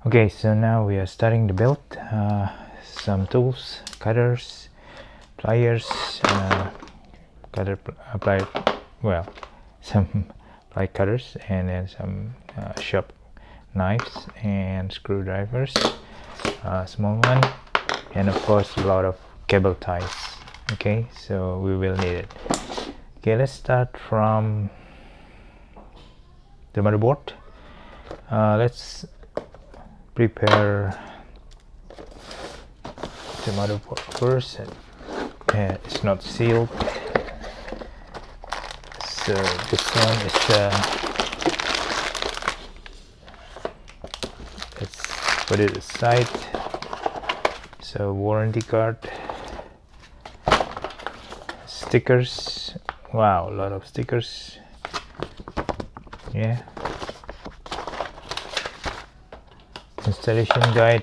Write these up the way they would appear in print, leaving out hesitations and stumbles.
Okay, so now we are starting the build. Some tools, cutters, pliers, some ply cutters, and then some sharp knives and screwdrivers, small one, and of course a lot of cable ties. Okay, so we will need it. Okay, let's start from the motherboard. Let's prepare the motherboard first. It's not sealed, so this one is let's put it aside. So warranty card, stickers, wow, a lot of stickers, yeah, installation guide,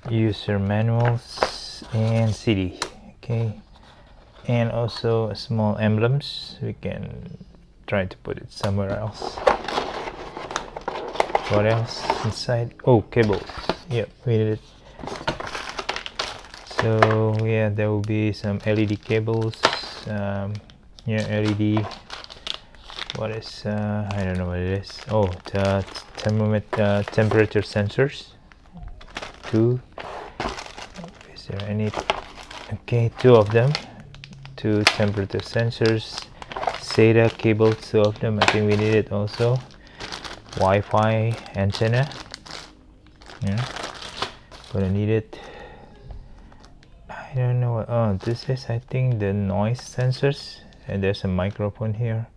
user manuals, and CD. Okay, and also small emblems. We can try to put it somewhere else. What else inside? Oh, cables. Yep, we need it. So yeah, there will be some LED cables. Yeah, LED. What is I don't know what it is. Oh, the thermometer, temperature sensors. Two. Is there any? Okay, two of them. Two temperature sensors. SATA cables, two of them. I think we need it also. Wi-Fi antenna. Yeah, gonna need it. I don't know what, oh, this is, I think, the noise sensors, and there's a microphone here.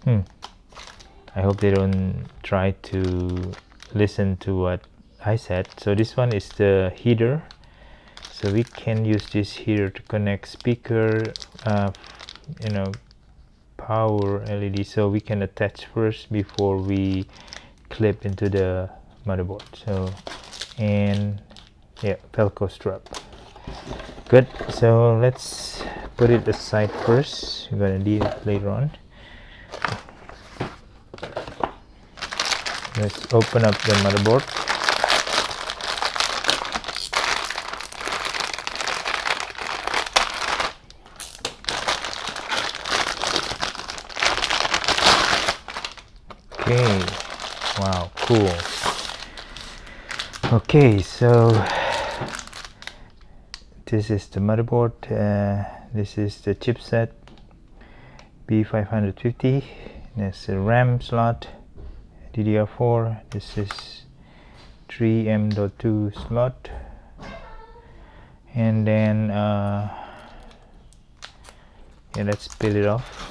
I hope they don't try to listen to what I said. So this one is the heater, so we can use this heater to connect speaker, you know, power LED, so we can attach first before we clip into the motherboard. So, and yeah, Velcro strap. Good, so let's put it aside first. We're gonna need it later on. Let's open up the motherboard. Okay, wow, cool. Okay, so this is the motherboard. This is the chipset B550. There's a RAM slot, DDR4. This is 3M.2 slot, and then yeah, let's peel it off.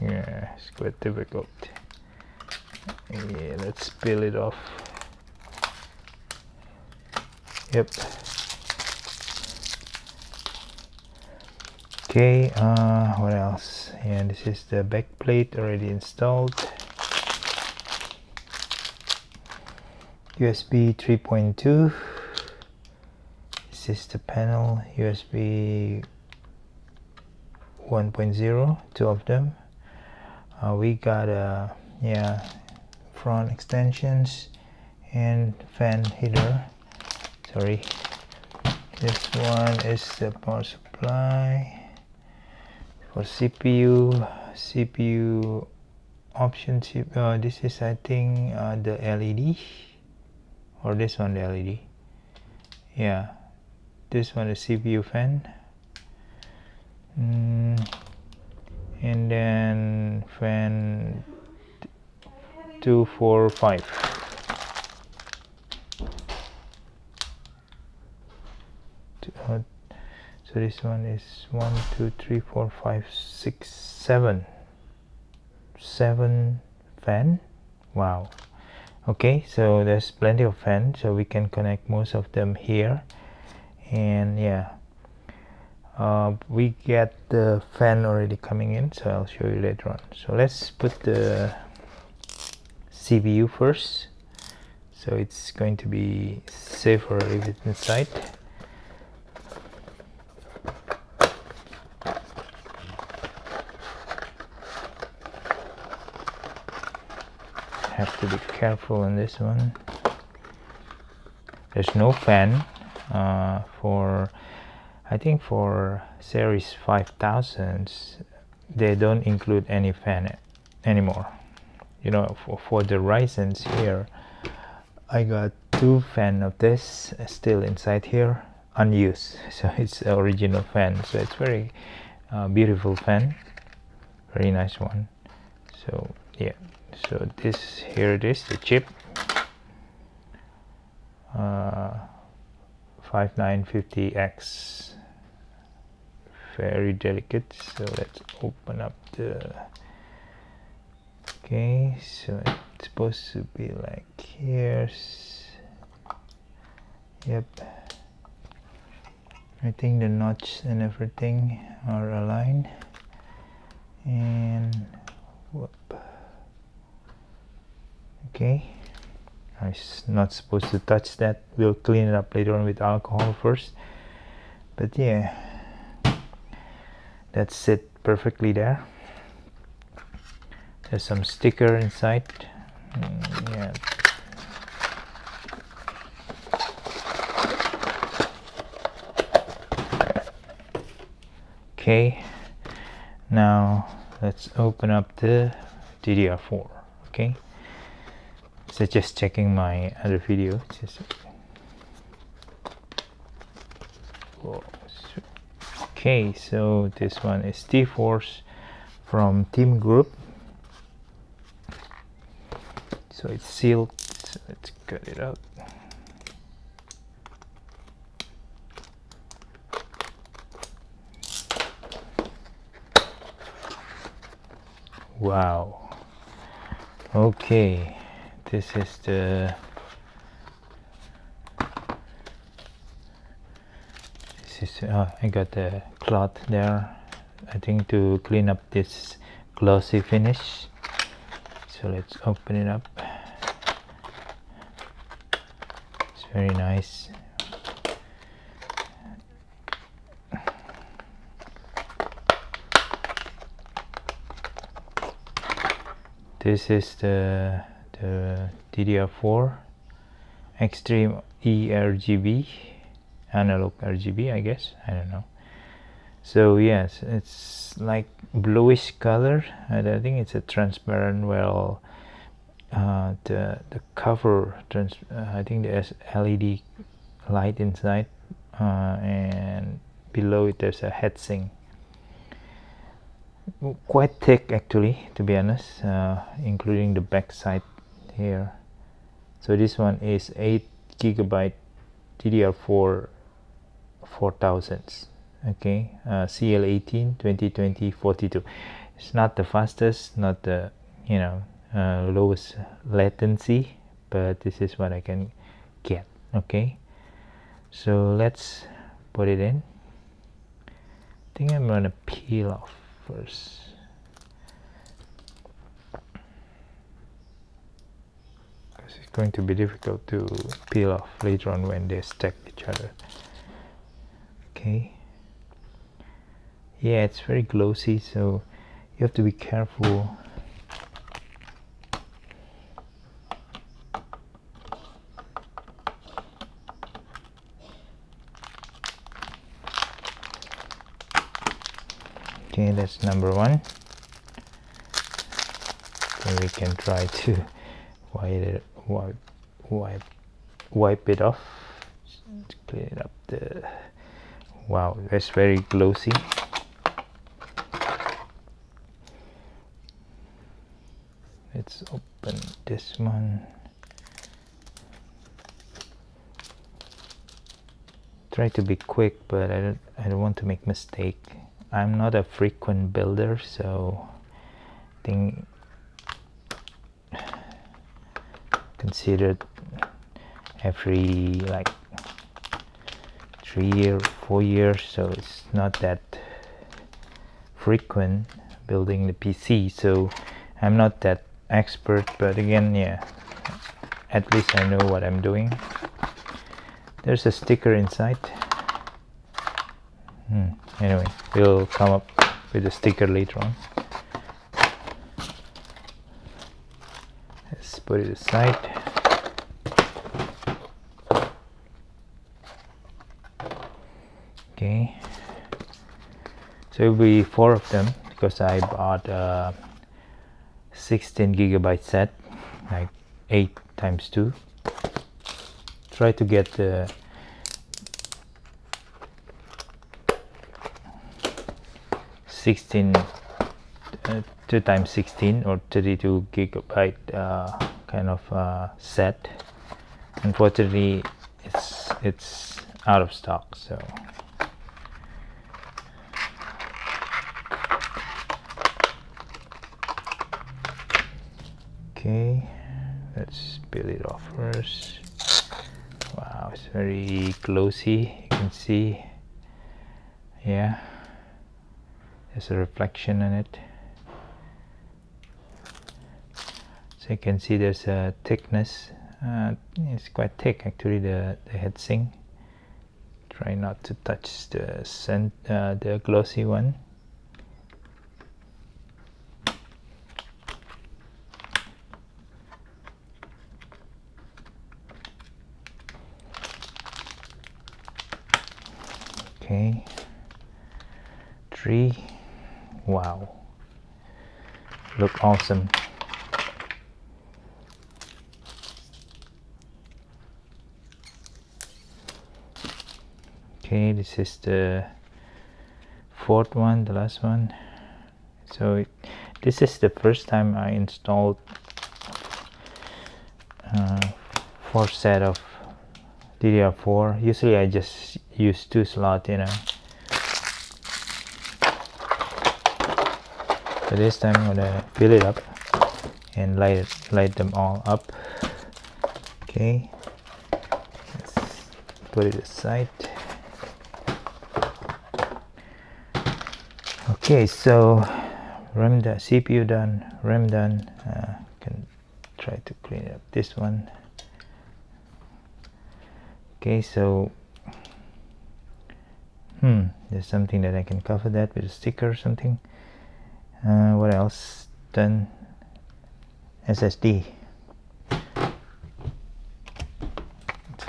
Yeah, it's quite difficult. Yeah, let's peel it off. Yep. Okay, what else? Yeah, this is the back plate already installed. USB 3.2. This is the panel. USB 1.0, two of them. We got yeah, front extensions and fan heater. Sorry, this one is the power supply for CPU option. This is, I think, the LED, or this one, the LED. Yeah, this one is CPU fan. And then fan 2, 4, 5. So this one is 1, 2, 3, 4, 5, 6, 7. 7 fan. Wow. Okay, so there's plenty of fans, so we can connect most of them here. And yeah, we get the fan already coming in, so I'll show you later on. So let's put the CPU first. so it's going to be safer if it's inside. Have to be careful on this one. There's no fan for, I think for series 5000s they don't include any fan anymore. You know, for the Ryzens here, I got 2 fan of this still inside here, unused. So it's the original fan. So it's very beautiful fan, very nice one. So yeah, so this, here it is, the chip, 5950X, very delicate. So let's open up the, okay, so it's supposed to be like here. Yep, I think the notch and everything are aligned, and whoop. Okay, I'm not supposed to touch that. We'll clean it up later on with alcohol first, but yeah, that's it perfectly there. There's some sticker inside. Yeah. Okay, now let's open up the DDR4. Okay, so just checking my other video. Okay, so this one is T-Force from Team Group. So it's sealed, so let's cut it out. Wow. Okay, this is the, I got the cloth there, I think, to clean up this glossy finish. So let's open it up. It's very nice. This is the DDR4 Extreem ARGB, analog RGB, I guess, I don't know. So yes, it's like bluish color, and I think it's a transparent. Well, the cover I think there's LED light inside, and below it there's a heatsink, quite thick actually, to be honest, including the back side here. So this one is 8 GB DDR4 4000s. Okay, CL18 2020 42. It's not the fastest, not the, you know, lowest latency, but this is what I can get. Okay, so let's put it in. I think I'm gonna peel off first. Because it's going to be difficult to peel off later on when they stack each other. Okay. Yeah, it's very glossy, so you have to be careful. Okay, that's number 1. So we can try to wipe it off. Just clean it up. Wow, that's very glossy. Let's open this one. Try to be quick, but I don't want to make mistake. I'm not a frequent builder, so I think considered every like 3 years, 4 years, so it's not that frequent building the PC, so I'm not that expert. But again, yeah, at least I know what I'm doing. There's a sticker inside. Anyway, we'll come up with a sticker later on. Let's put it aside. Okay, so it will be 4 of them because I bought a 16 gigabyte set, like 8 times 2. Try to get the 16 2 times 16 or 32 gigabyte kind of set. Unfortunately, it's out of stock, so okay, let's peel it off first. Wow, it's very glossy, you can see. Yeah, there's a reflection in it, so you can see there's a thickness. It's quite thick actually, the heatsink. Try not to touch the glossy one. Okay, 3. Wow, look awesome. Okay, this is the 4th one, the last one. So this is the first time I installed 4 set of DDR4. Usually I just use 2 slots, you know. So this time I'm gonna fill it up and light them all up. Okay, let's put it aside. Okay, so RAM done, CPU done, RAM done. Can try to clean up this one. Okay, so there's something that I can cover that with a sticker or something. What else done? SSD.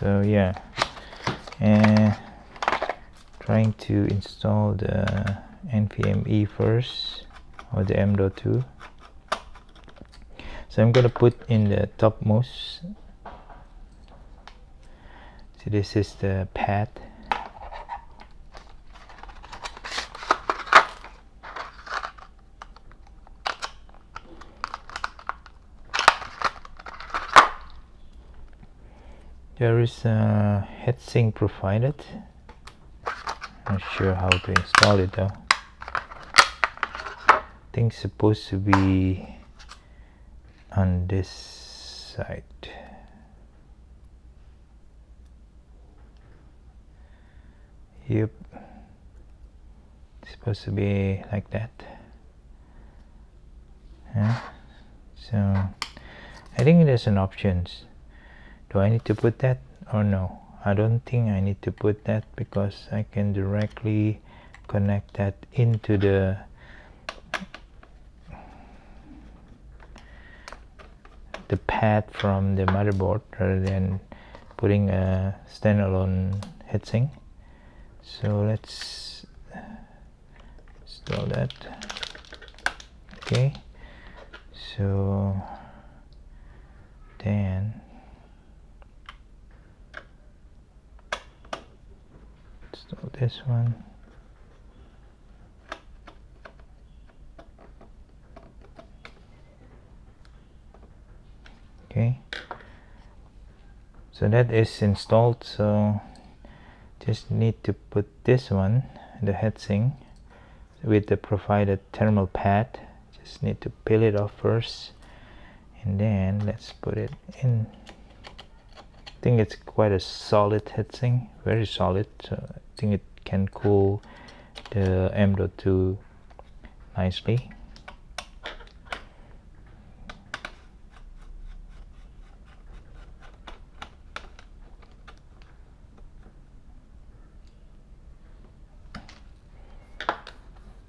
So yeah, and trying to install the NVMe first, or the M.2. So I'm gonna put in the topmost. So this is the pad. There is a heatsink provided. Not sure how to install it though. I think it's supposed to be on this side. Yep, it's supposed to be like that. So I think there's an options. Do I need to put that or no? I don't think I need to put that because I can directly connect that into the pad from the motherboard rather than putting a standalone heatsink. So let's install that. Okay, so then install this one. Okay, so that is installed. So just need to put this one, the heatsink, with the provided thermal pad. Just need to peel it off first, and then let's put it in. I think it's quite a solid heatsink, very solid, so I think it can cool the M.2 nicely.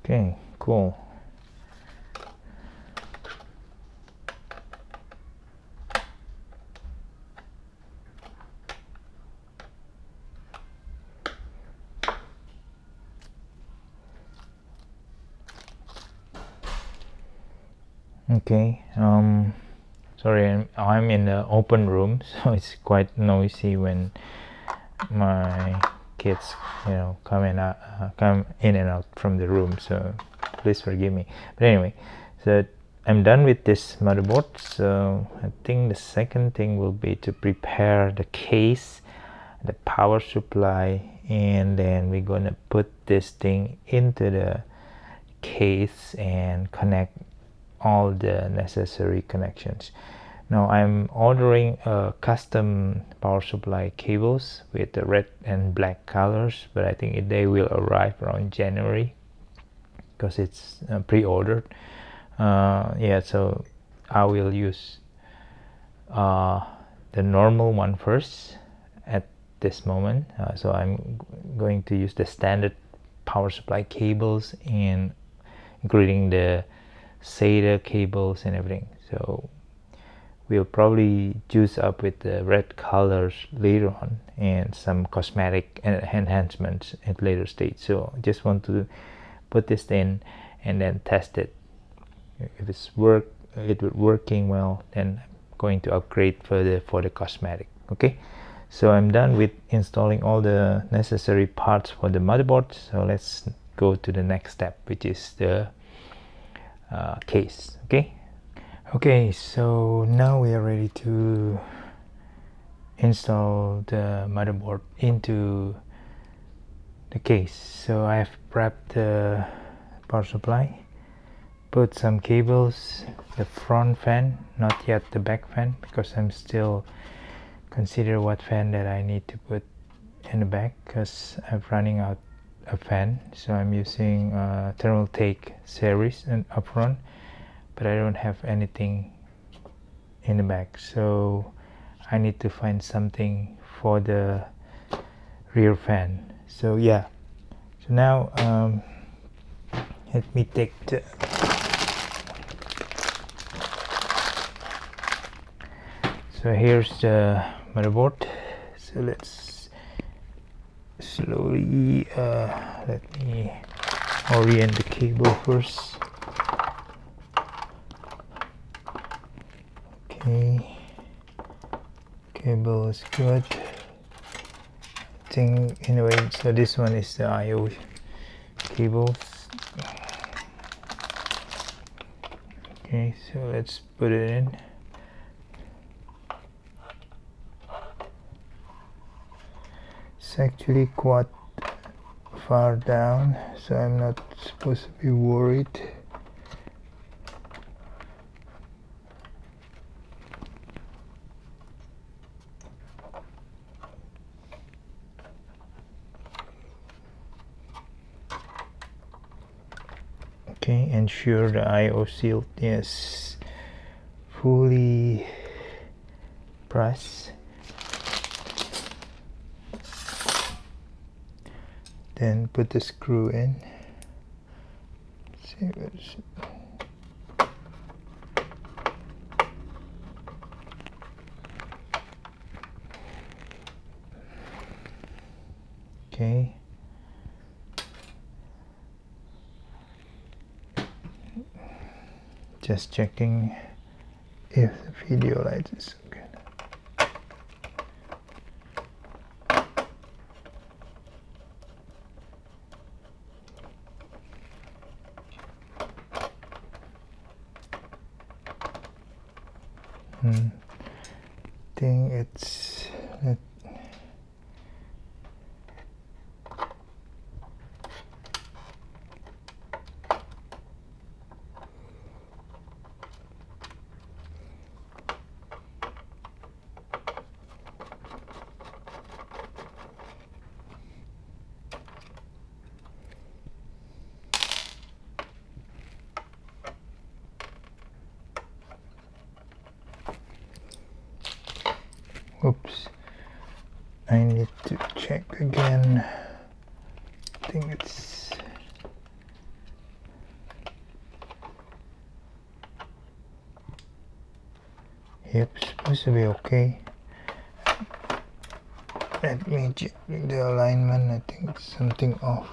Okay, cool. Okay, sorry, I'm in the open room, so it's quite noisy when my kids, come in and out from the room, so please forgive me. But anyway, so I'm done with this motherboard, so I think the second thing will be to prepare the case, the power supply, and then we're gonna put this thing into the case and connect all the necessary connections. Now I'm ordering custom power supply cables with the red and black colors, but I think they will arrive around January because it's pre-ordered. Yeah, so I will use the normal one first at this moment. So I'm going to use the standard power supply cables, and including the SATA cables and everything. So we'll probably juice up with the red colors later on and some cosmetic enhancements at later stage. So just want to put this in and then test it. If it's working well, then I'm going to upgrade further for the cosmetic. Okay, so I'm done with installing all the necessary parts for the motherboard. So let's go to the next step, which is the case. Okay, so now we are ready to install the motherboard into the case. So I have prepped the power supply, put some cables, the front fan, not yet the back fan, because I'm still consider what fan that I need to put in the back, because I'm running out of fan. So I'm using Thermaltake series and up front, but I don't have anything in the back, so I need to find something for the rear fan. So yeah, so now let me take the so here's the motherboard. So let's slowly let me orient the cable first. Okay, cable is good. I think anyway, so this one is the IO cables. Okay, so let's put it in. It's actually quite far down, so I'm not supposed to be worried. Okay, ensure the IO shield is fully pressed. Then put the screw in. Let's see what is it. Okay. Just checking if the video light is good. I think it's oops, I need to check again. I think it's Yep, supposed to be okay. Let me check the alignment. I think something off.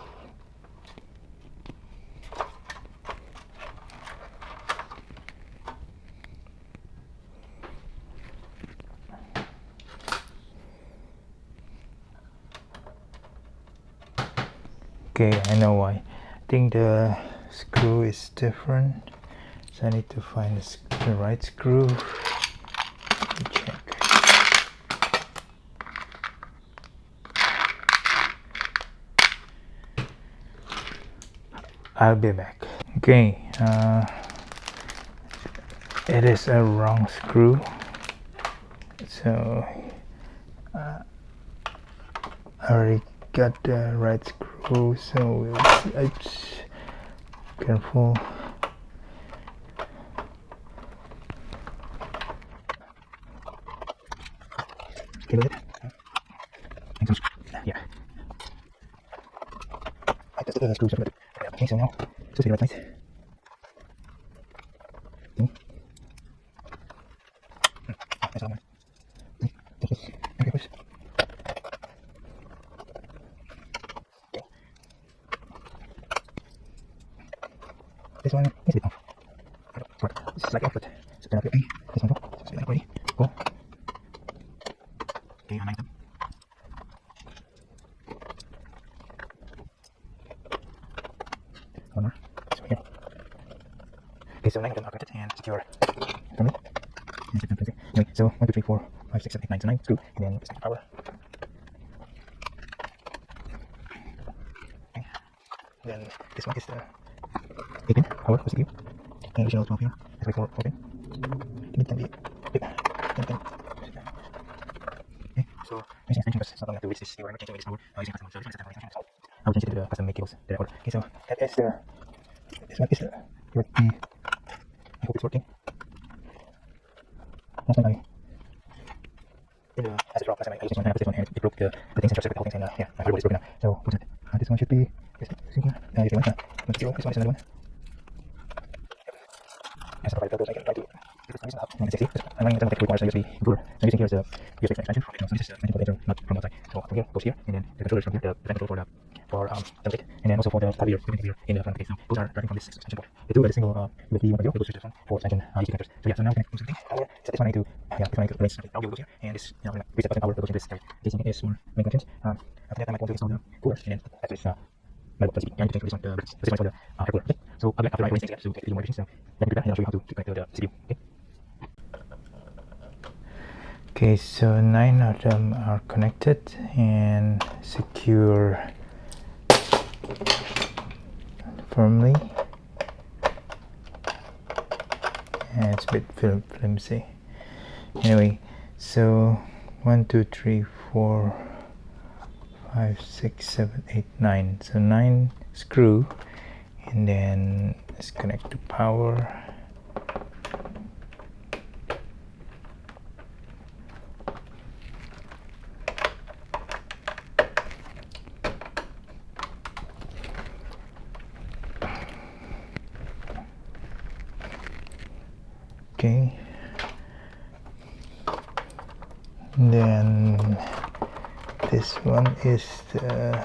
Okay, I know why. I think the screw is different, so I need to find the right screw. Let me check. I'll be back. Okay, it is a wrong screw, so I already got the right screw, so we'll see. Careful. Okay, look at it. Yeah. I tested the screws. Okay, so now just the right size. That's all one. Okay, push. Okay. This one is a bit off. This is like off, but it's gonna be okay. This one go. So it's ready. Go. Okay, I like them. One more. So here. Okay, so 9 of them are connected and secure. Firmly. Anyway, so 1, 2, 3, 4, 5, 6, 7, 8, 9, so 9 screw, and then disconnect power. Okay. Then this one is the 8-pin power for CPU, and additional 12 here. That's like 4 pin. It can be big. Okay, so I'm using extension because it's not long enough to reach this. You are not changing this power using custom. So this one is the extension. So I will change it to the custom made cables that I ordered. Okay, so that is the. This one is the. I hope it's working. Last time as a drop, last time I used this one, and I put this one, and it broke the things and circuit, the whole thing, and yeah, my hardware is broken now. So, what's it? This one should be, is it here? This one, zero. This one is another one. As a provider, I can try to get this out, and it's 60. I'm running the tech requires a USB cooler. So, I'm using here is a USB expansion from it. So, this is a 19 volt not from outside. So, from here goes here, and then the controller is from here, the fan control for thermostat, and then also for the tablet here in the front case. So, those are driving from this extension port. The two are the single USB 1.0, those switches for extension USB connectors. So, yeah, so now we can do something. Power, set this one I need to, this one I need to place something. I'll go here, and this, reset button power goes in this casing is for main connections. After that, I might want to install the cooler, and then that's this Mobo+CPU. I need to change this one, this one for the air cooler. Okay, so after I arrange things together, so get a few more additions, so let me do that, and I'll show you how to connect to the CPU. Okay. Okay, so 9 of them are connected and secure firmly, and it's a bit flimsy. Anyway, so 1, 2, 3, 4, 5, 6, 7, 8, 9. So 9 screw, and then let's connect to power. Okay, and then this one is the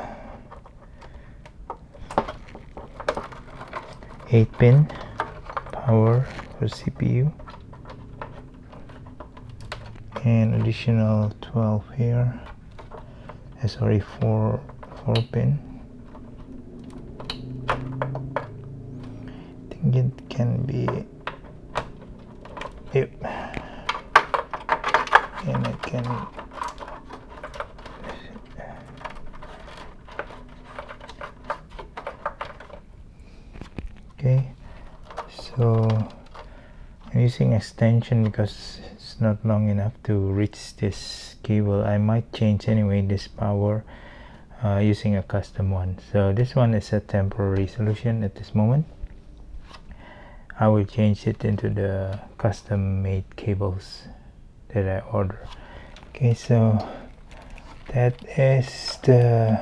8-pin power for CPU, and additional 12 here. Sorry, 4 pin. I think it can be. Yep. And I can okay, so I'm using extension because it's not long enough to reach this cable. I might change anyway this power using a custom one. So this one is a temporary solution at this moment. I will change it into the custom made cables that I order. Okay, so that is the,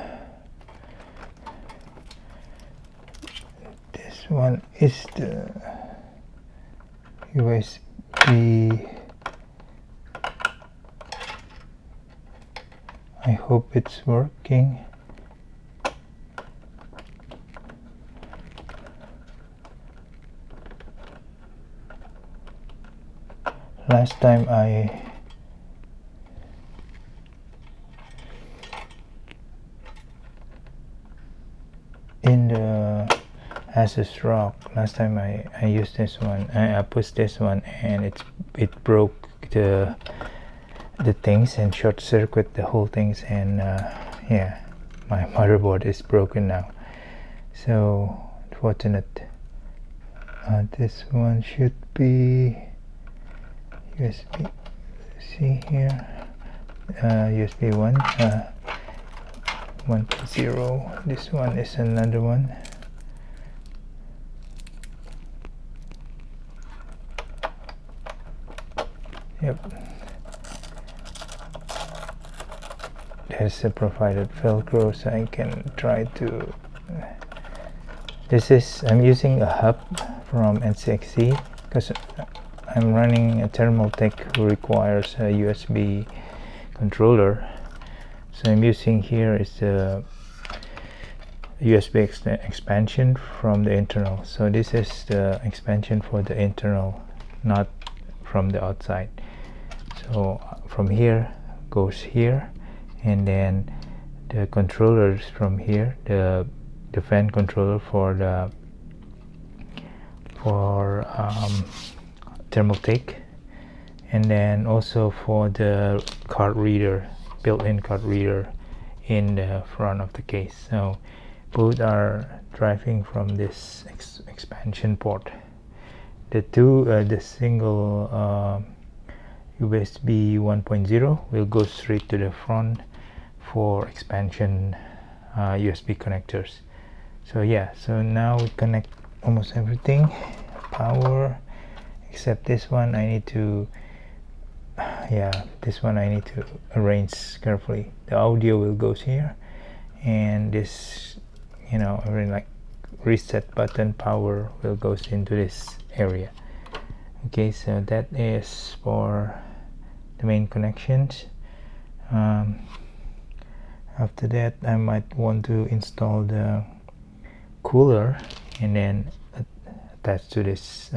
this one is the USB I hope it's working. Last time I in the Asus ROG, last time I used this one, I pushed this one and it broke the things and short circuit the whole things, and yeah, my motherboard is broken now, so fortunate. This one should be USB. See here, USB 1.0. This one is another one. Yep, there's a provided Velcro, so I can try to. This is, I'm using a hub from NCXC because I'm running a Thermaltake who requires a USB controller. So I'm using here is the USB expansion from the internal. So this is the expansion for the internal, not from the outside. So from here goes here, and then the controllers from here, the fan controller for the Thermaltake, and then also for the card reader, built-in card reader in the front of the case. So both are driving from this expansion port. The single USB 1.0 will go straight to the front for expansion USB connectors. So yeah, so now we connect almost everything, power, except this one I need to this one I need to arrange carefully. The audio will go here, and this, you know, like reset button power will goes into this area. Okay, so that is for the main connections. After that I might want to install the cooler and then attach to this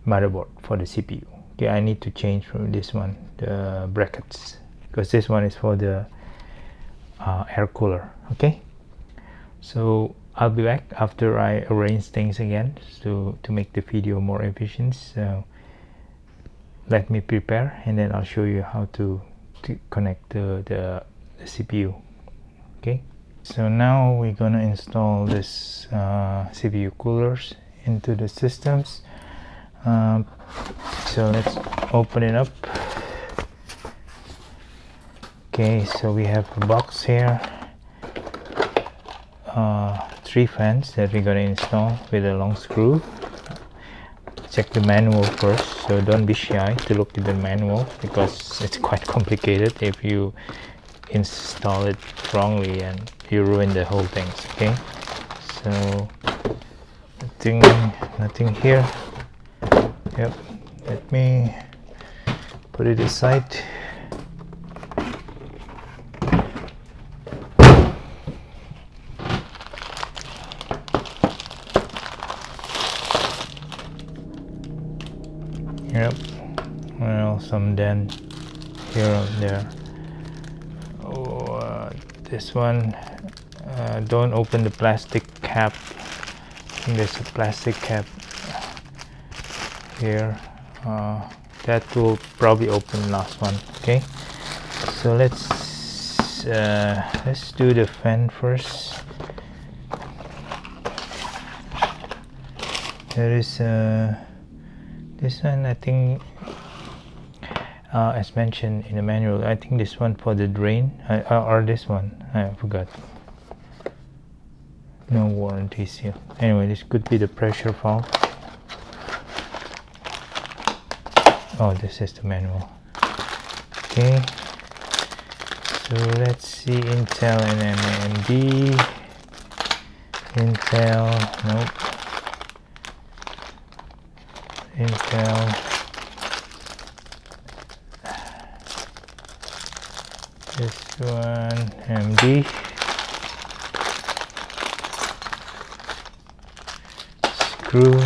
motherboard for the CPU. Okay, I need to change from this one the brackets, because this one is for the air cooler. Okay, so I'll be back after I arrange things again to make the video more efficient. So let me prepare, and then I'll show you how to connect the CPU. Okay, so now we're gonna install this CPU coolers into the systems. So let's open it up. Okay, so we have a box here, 3 fans that we're gonna install with a long screw. Check the manual first, so don't be shy to look at the manual, because it's quite complicated if you install it wrongly and you ruin the whole thing. Okay, so nothing here. Yep, let me put it aside. Yep, well, some dent here and there. Oh, this one, don't open the plastic cap. I think there's a plastic cap here. That will probably open last one. Okay, so let's do the fan first. There is this one, I think, as mentioned in the manual, I think this one for the drain, or this one, I forgot. No warranty seal. Anyway, this could be the pressure valve. Oh, this is the manual. Okay, so let's see Intel and AMD. Intel, nope. Intel. one MD, screw.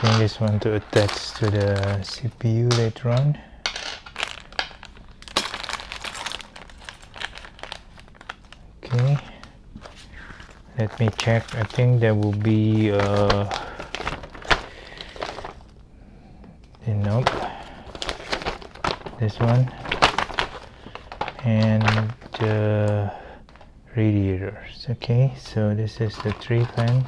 I just want to attach to the CPU later on. Okay, let me check. I think there will be nope, this one, and the radiators. Okay, so this is the 3 fan.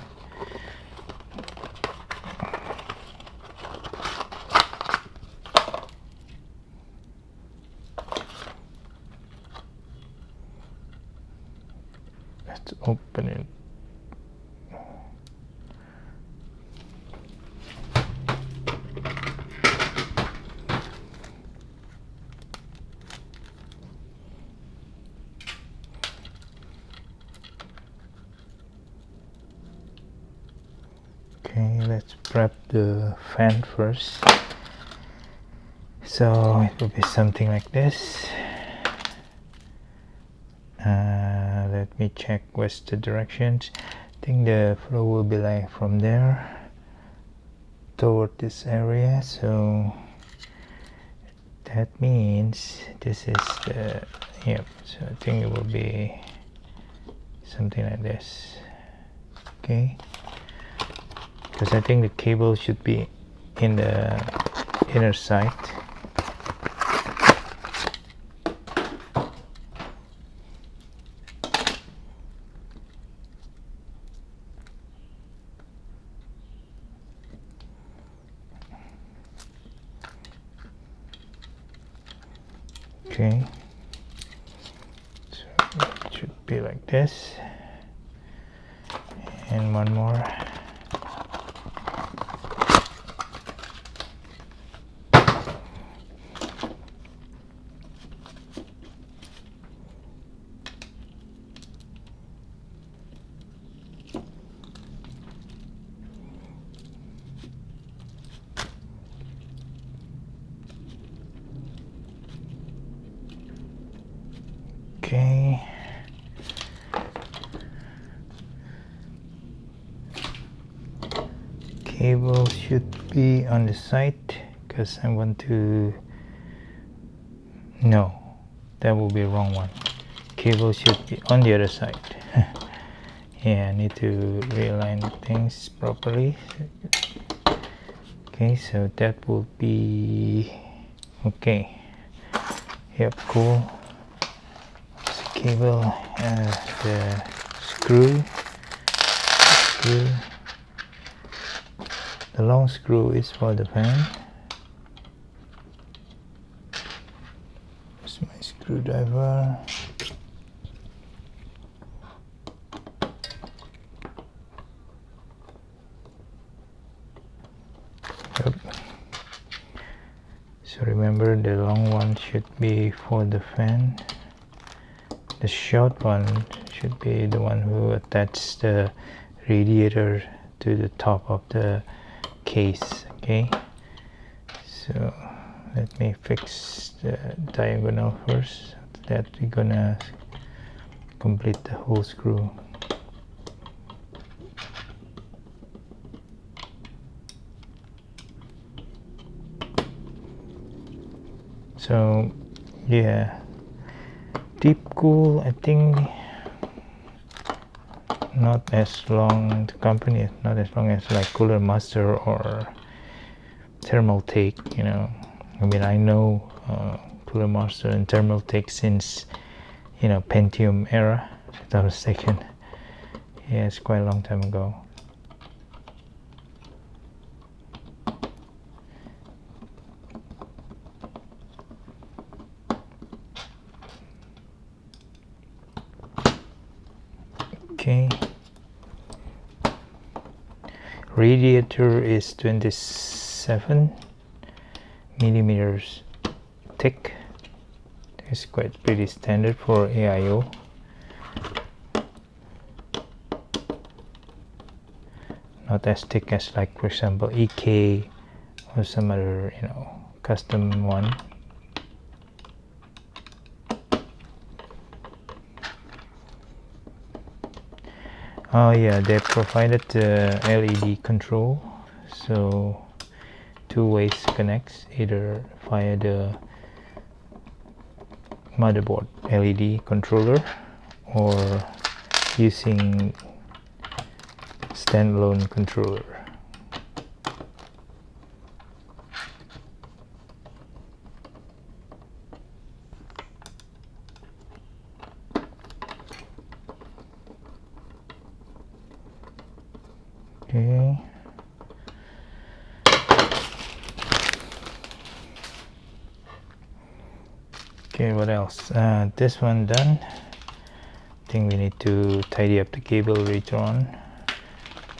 Let's open it. Okay, let's prep the fan first. So it will be something like this. Let me check what's the directions. I think the flow will be like from there toward this area, so that means this is the, yep, so I think it will be something like this. Okay, because I think the cable should be in the inner side. Okay, so it should be like this, and one more. Okay, cable should be on the side because I want to, no, that will be the wrong one. Cable should be on the other side. Yeah, I need to realign things properly. Okay, so that will be okay. Yep, cool. Cable, the screw. The long screw is for the fan. Here's my screwdriver. Yep. So remember, the long one should be for the fan. The short one should be the one who attaches the radiator to the top of the case. Okay, so let me fix the diagonal first. After that, we're gonna complete the whole screw. So yeah, deep cool, I think not as long, the company is not as long as like Cooler Master or Thermaltake, you know. I mean, I know Cooler Master and Thermaltake since, you know, Pentium era, if I'm mistaken. Yeah, it's quite a long time ago. Okay, radiator is 27 millimeters thick. It's quite pretty standard for AIO. Not as thick as, like, for example, EK or some other, you know, custom one, Oh yeah, they provided the LED control, so two ways connects, either via the motherboard LED controller or using standalone controller. Okay, what else? This one done. I think we need to tidy up the cable later on.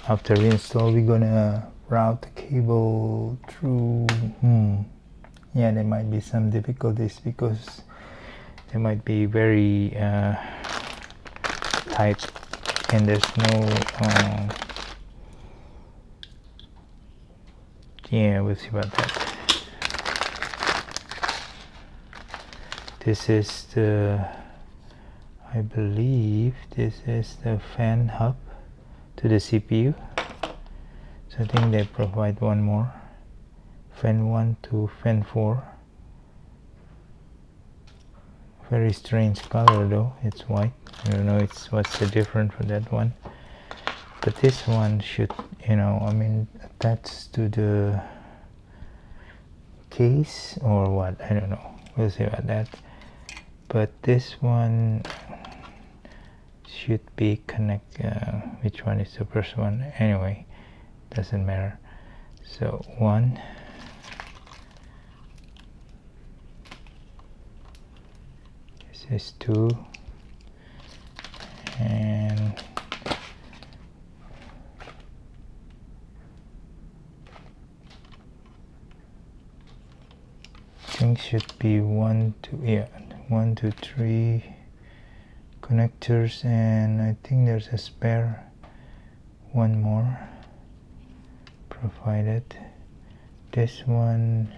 After reinstall, we're gonna route the cable through. Yeah, there might be some difficulties because there might be very tight, and there's no. Yeah, we'll see about that. This is the, I believe this is the fan hub to the CPU. So I think they provide one more, fan 1 to fan 4. Very strange color though, it's white. I don't know what's the difference for that one. But this one should, I mean, attach to the case or what, I don't know. We'll see about that. But this one should be which one is the first one? Anyway, doesn't matter. So 1, this is 2, and I think should be 1, 2, yeah, 1, 2, 3 connectors, and I think there's a spare one more provided. This one,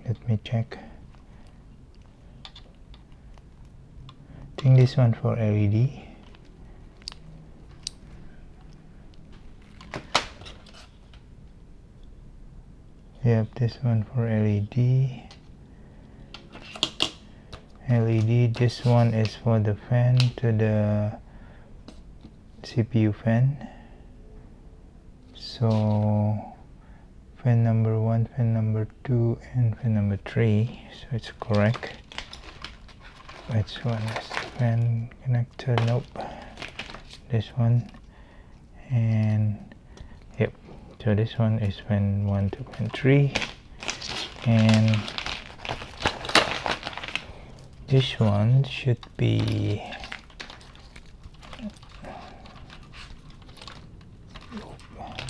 let me check. I think this one for LED. Yep, this one for LED. This one is for the fan to the CPU fan. So fan number 1, fan number 2, and fan number 3. So it's correct. Which one is the fan connector? Nope. This one. And yep. So this one is fan 1 to fan 3, and this one should be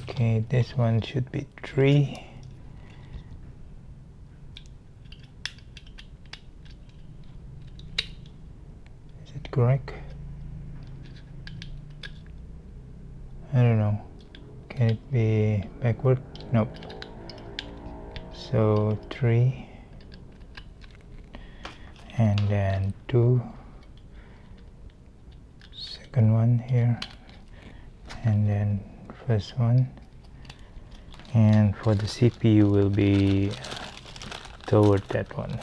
okay. This one should be 3. Is it correct? I don't know. Can it be backward? Nope. So 3, and then 2, second one here, and then first one. And for the CPU will be toward that one.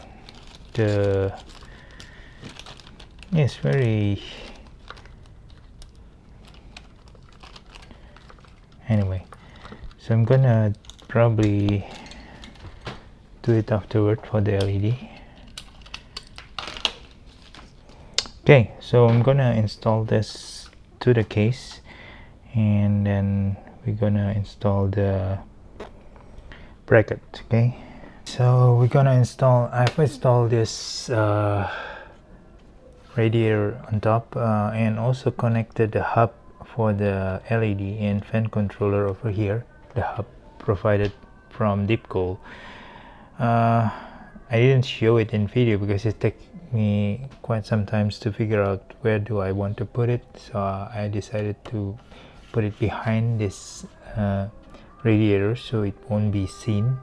It's very, anyway, so I'm gonna probably do it afterward for the LED. Okay, so I'm gonna install this to the case, and then we're gonna install the bracket. Okay, so we're gonna I've installed this radiator on top, and also connected the hub for the LED and fan controller over here, the hub provided from Deepcool. I didn't show it in video because it took me quite some time to figure out where do I want to put it, so I decided to put it behind this radiator so it won't be seen.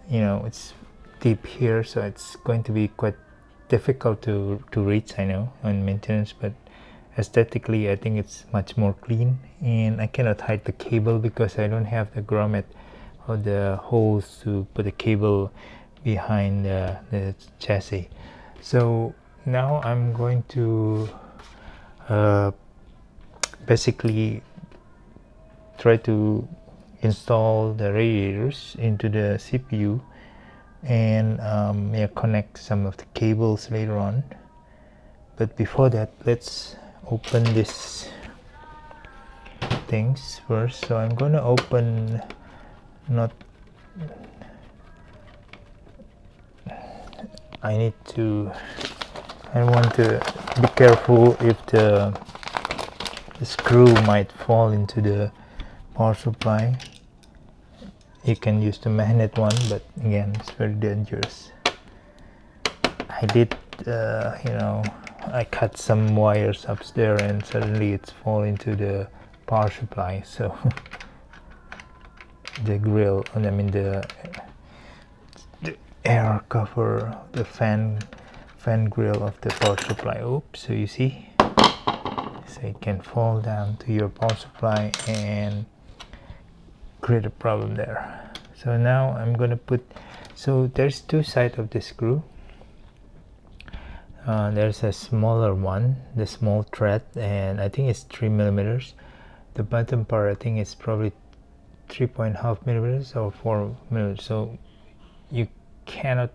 It's deep here, so it's going to be quite difficult to reach, I know, on maintenance, but aesthetically I think it's much more clean. And I cannot hide the cable because I don't have the grommet or the holes to put the cable behind the chassis. So now I'm going to basically try to install the radiators into the CPU and yeah, connect some of the cables later on. But before that, let's open this things first. So I'm gonna open, not, I want to be careful if the screw might fall into the power supply. You can use the magnet one, but again, it's very dangerous. I did, you know, I cut some wires upstairs and suddenly it's fall into the power supply. So the grill, I mean the air cover, the fan grill of the power supply. Oops! So you see, so it can fall down to your power supply and create a problem there. So now I'm gonna put, so there's two sides of the screw. There's a smaller one, the small thread, and I think it's 3 millimeters. The bottom part I think it's probably 3.5 millimeters or 4 millimeters. So you cannot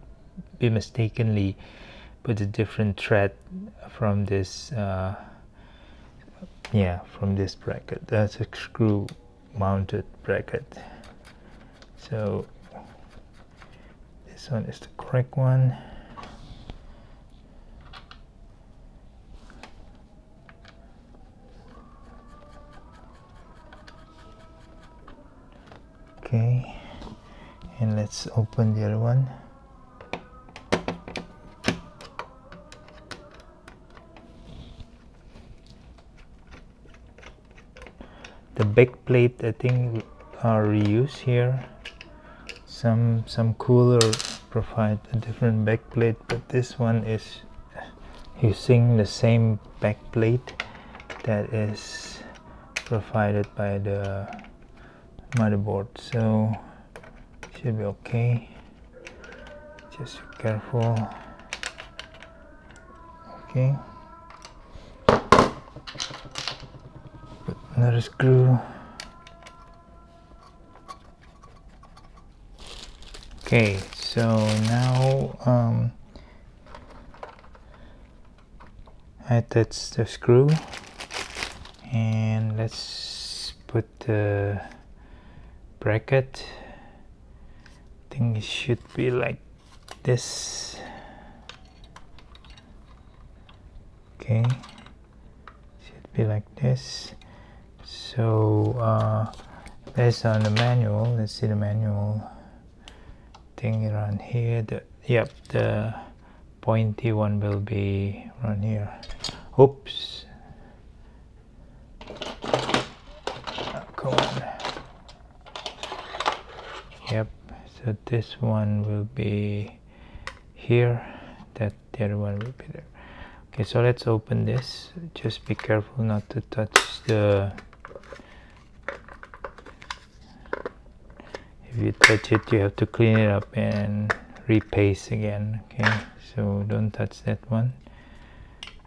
be mistakenly put a different thread from this yeah, from this bracket. That's a screw mounted bracket. So this one is the correct one. Okay, and let's open the other one. The back plate I think are reused here. Some cooler provide a different back plate, but this one is using the same back plate that is provided by the motherboard, so should be okay. Just be careful. Okay, put another screw. Okay, so now I attach the screw and let's put the bracket. I think it should be like this. Okay, should be like this. So based on the manual, let's see the manual thing around here. The pointy one will be around here. Oops. Come on. Yep, so this one will be here, that the other one will be there. Okay, so let's open this. Just be careful not to touch the, if you touch it you have to clean it up and repaste again. Okay, so don't touch that one.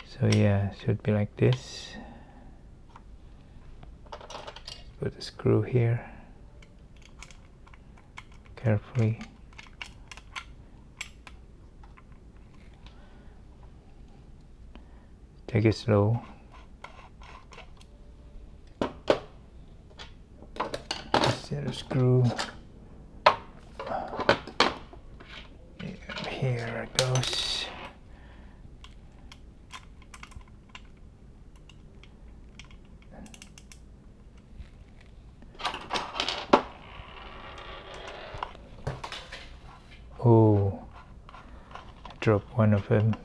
So yeah, it should be like this. Put a screw here carefully. Take it slow. Just the other screw. Here it goes. Oh, I dropped one of them.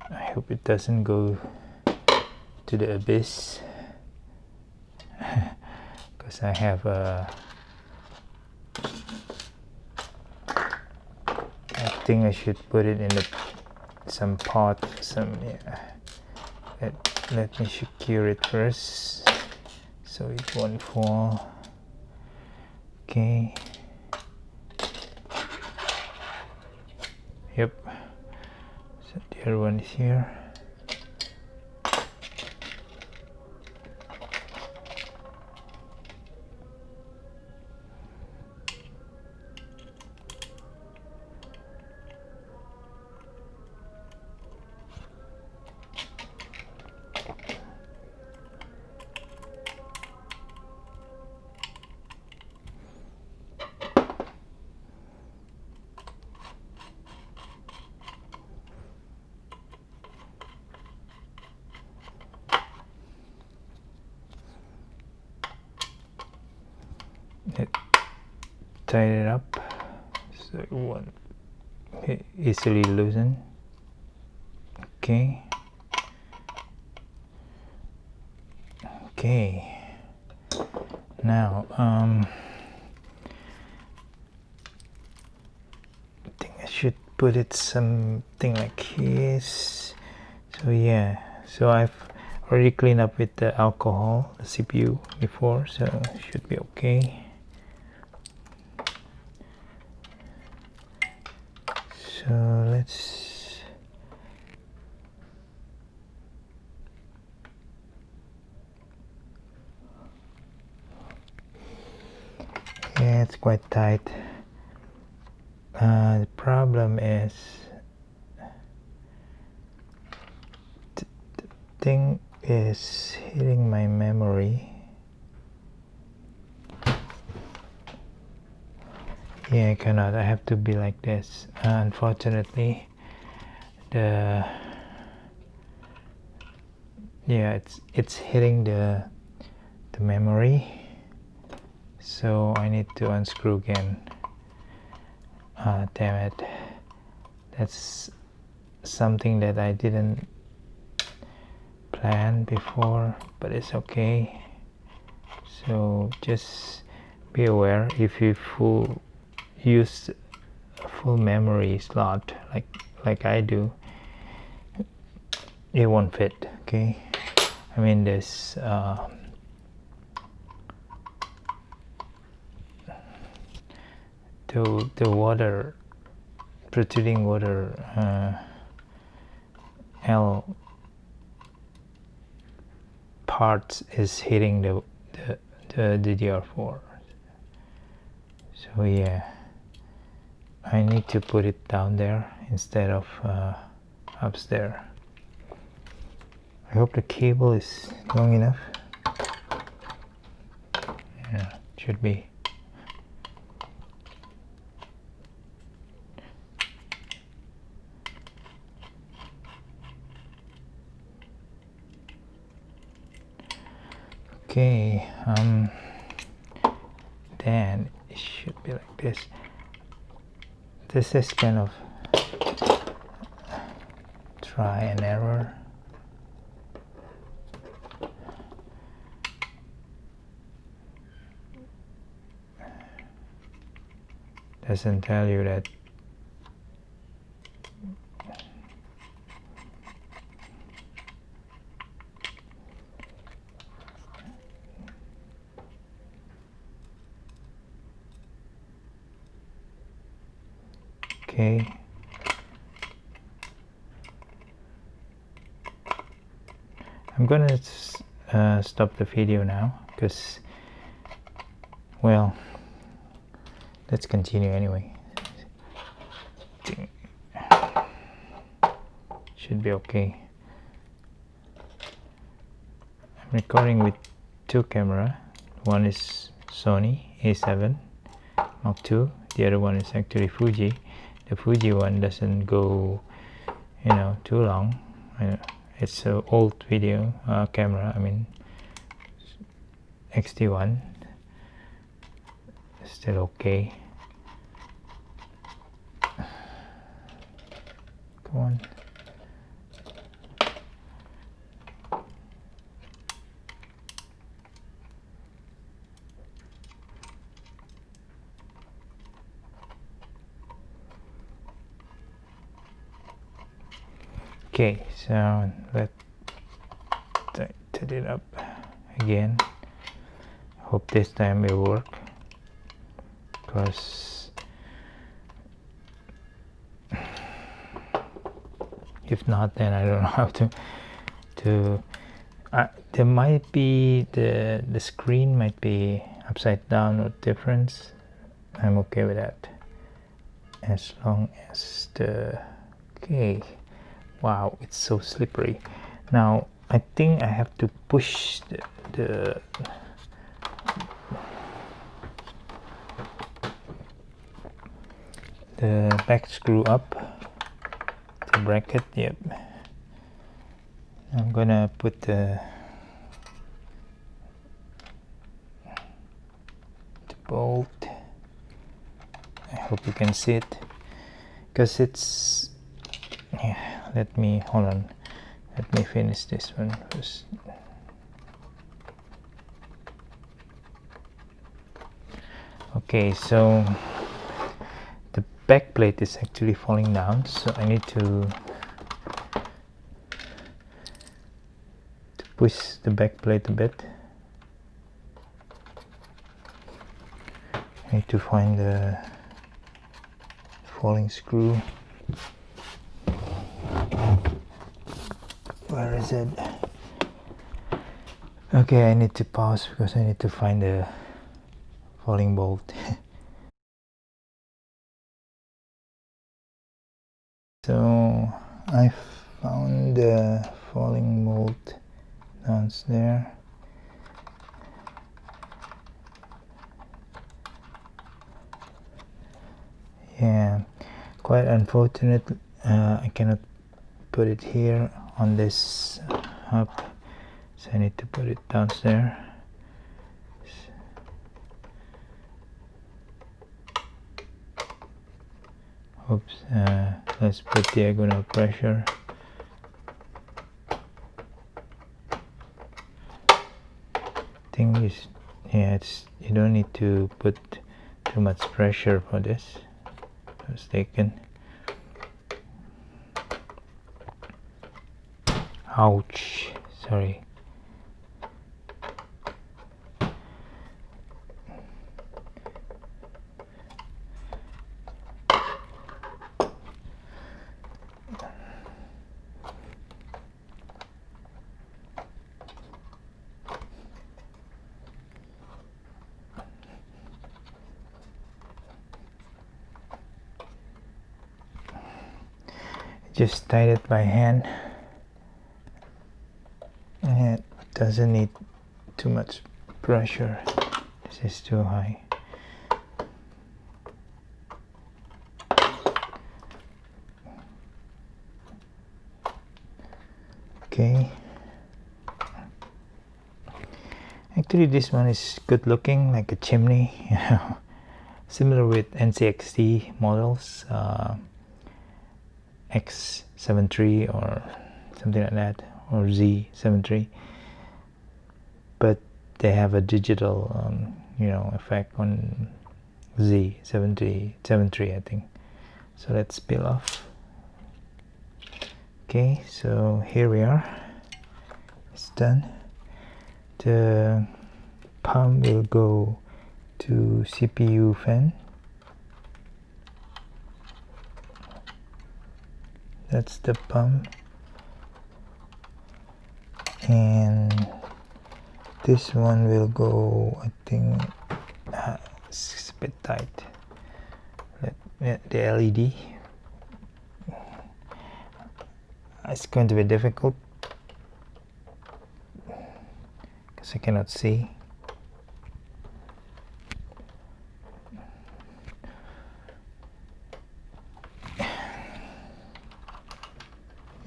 I hope it doesn't go to the abyss, because I have a think I should put it in some pot, yeah. Let me secure it first so it won't fall. Okay. Yep. So the other one is here. Tighten it up so it won't easily loosen. Okay. Okay. Now I think I should put it something like this. So yeah, so I've already cleaned up with the alcohol, the CPU before, so it should be okay. So let's yeah, it's quite tight. The problem is the thing is hitting my memory. Yeah, I cannot. I have to be like this. Unfortunately, yeah, it's hitting the memory, so I need to unscrew again. Damn it, that's something that I didn't plan before, but it's okay. So just be aware, if you use a full memory slot like I do, it won't fit. Okay, I mean this the water, protruding water L parts is hitting the DDR4. So yeah, I need to put it down there instead of upstairs. I hope the cable is long enough. Yeah, it should be. Okay, then it should be like this. This is kind of try and error. Doesn't tell you that okay. I'm gonna stop the video now because, well, let's continue anyway. Should be okay. I'm recording with two cameras. One is Sony A7 Mark II. The other one is actually Fuji. The Fuji one doesn't go, too long. It's an old video camera. I mean, XT1. Still okay. Come on. Okay, so let's tighten it up again. Hope this time it will work, because if not, then I don't know how to there might be the screen might be upside down or difference. I'm okay with that, as long as the okay. Wow, it's so slippery. Now I think I have to push the back screw up the bracket. Yep, I'm gonna put the bolt. I hope you can see it, because it's, yeah, let me hold on, let me finish this one first. Okay, so the back plate is actually falling down, so I need to push the back plate a bit. I need to find the falling screw. Where is it? Okay, I need to pause because I need to find the falling bolt. So I found the falling bolt downstairs. Yeah, quite unfortunate. I cannot put it here on this hub, so I need to put it downstairs. Oops, let's put diagonal pressure. Thing is, yeah, it's, you don't need to put too much pressure for this. Mistaken. Ouch, sorry. Just tied it by hand, and it doesn't need too much pressure. This is too high. Okay, actually this one is good looking, like a chimney, you know, similar with NCXT models, X73 or something like that, or Z73, but they have a digital you know, effect on Z73, I think. So let's peel off. Okay, so here we are, it's done. The pump will go to CPU fan. That's the pump, and this one will go, I think, it's a bit tight. The LED, it's going to be difficult because I cannot see.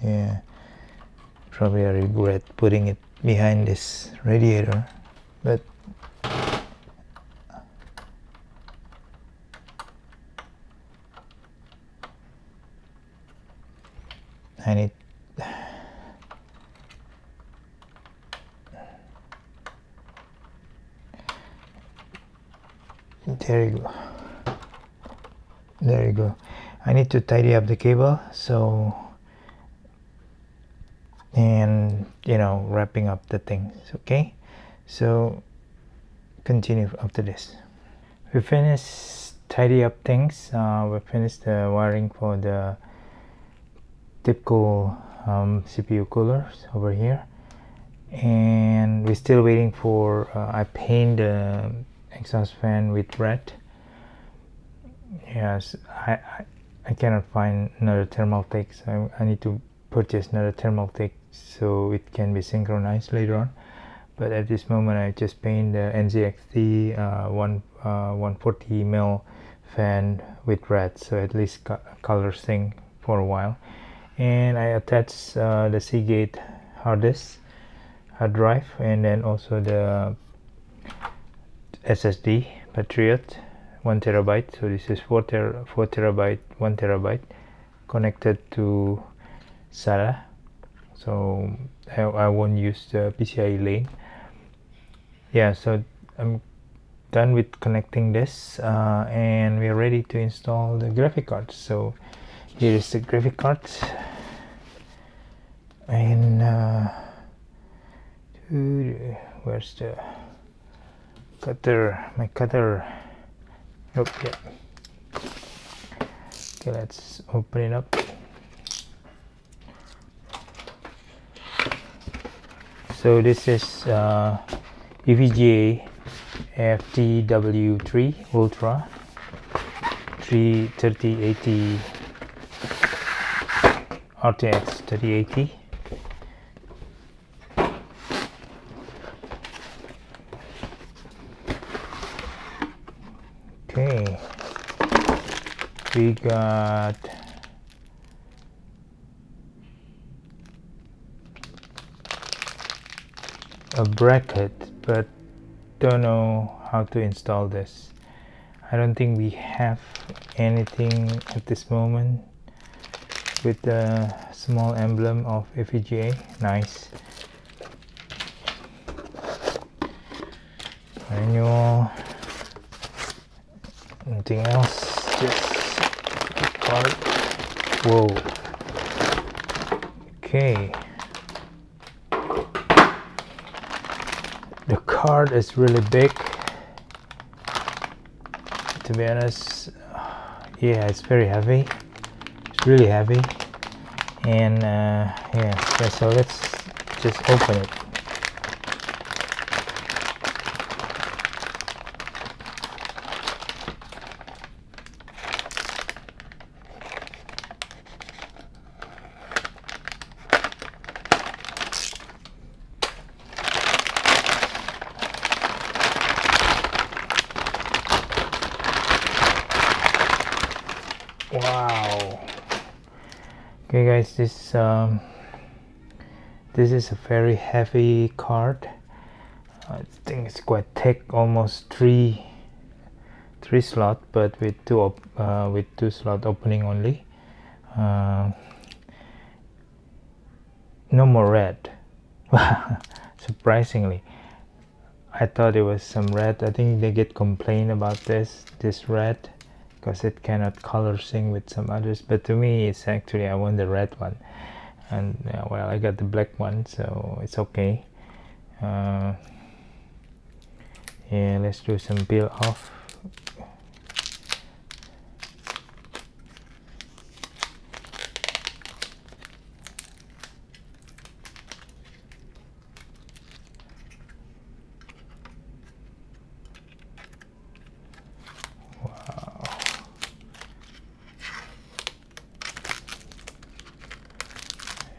Yeah, probably I regret putting it behind this radiator, but I need, there you go, there you go. I need to tidy up the cable, so and wrapping up the things. Okay, so continue after this. We finished tidy up things. We finished the wiring for the typical CPU coolers over here, and we're still waiting for I paint the exhaust fan with red. Yes, I cannot find another thermal tape, so I need to purchase another thermal tape so it can be synchronized later on. But at this moment I just paint the NZXT 140mm fan with red, so at least color sync for a while. And I attach the Seagate hard drive, and then also the SSD Patriot 1TB. So this is 4 terabyte 1TB connected to SATA, so I won't use the PCIe lane. Yeah, so I'm done with connecting this, and we're ready to install the graphic cards. So here is the graphic cards, and where's the cutter? My cutter. Oh yeah. Okay, let's open it up. So this is EVGA FTW3 Ultra 3080 RTX3080. Okay, we got a bracket, but don't know how to install this. I don't think we have anything at this moment with the small emblem of EVGA. Nice. Manual. Nothing else, just card. Whoa. Okay. The card is really big, to be honest. Yeah, it's very heavy. It's really heavy, and yeah. So let's just open it. Wow. Okay guys, this is a very heavy card. I think it's quite thick, almost three slot, but with two slot opening only. No more red. Surprisingly, I thought it was some red. I think they get complained about this red, because it cannot color sync with some others, but to me it's actually, I want the red one, and well, I got the black one, so it's okay. Yeah, let's do some peel off.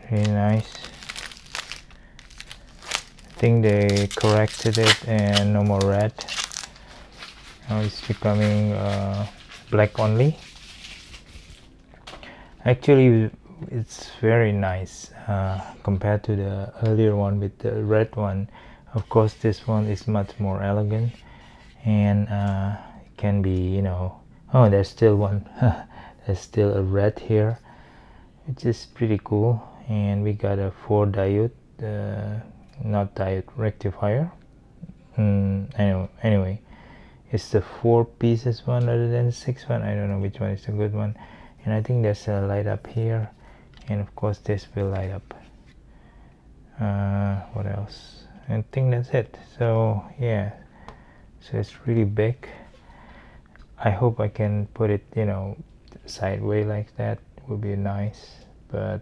Really nice. I think they corrected it and no more red. Now it's becoming black only. Actually, it's very nice compared to the earlier one with the red one. Of course, this one is much more elegant, and it can be, oh, there's still one. There's still a red here, which is pretty cool. And we got a 4 diode, not diode, rectifier. Anyway, it's the 4 pieces one rather than the 6 one. I don't know which one is the good one. And I think there's a light up here, and of course this will light up. What else? I think that's it. So yeah, so it's really big. I hope I can put it, you know, sideways like that. Would be nice, but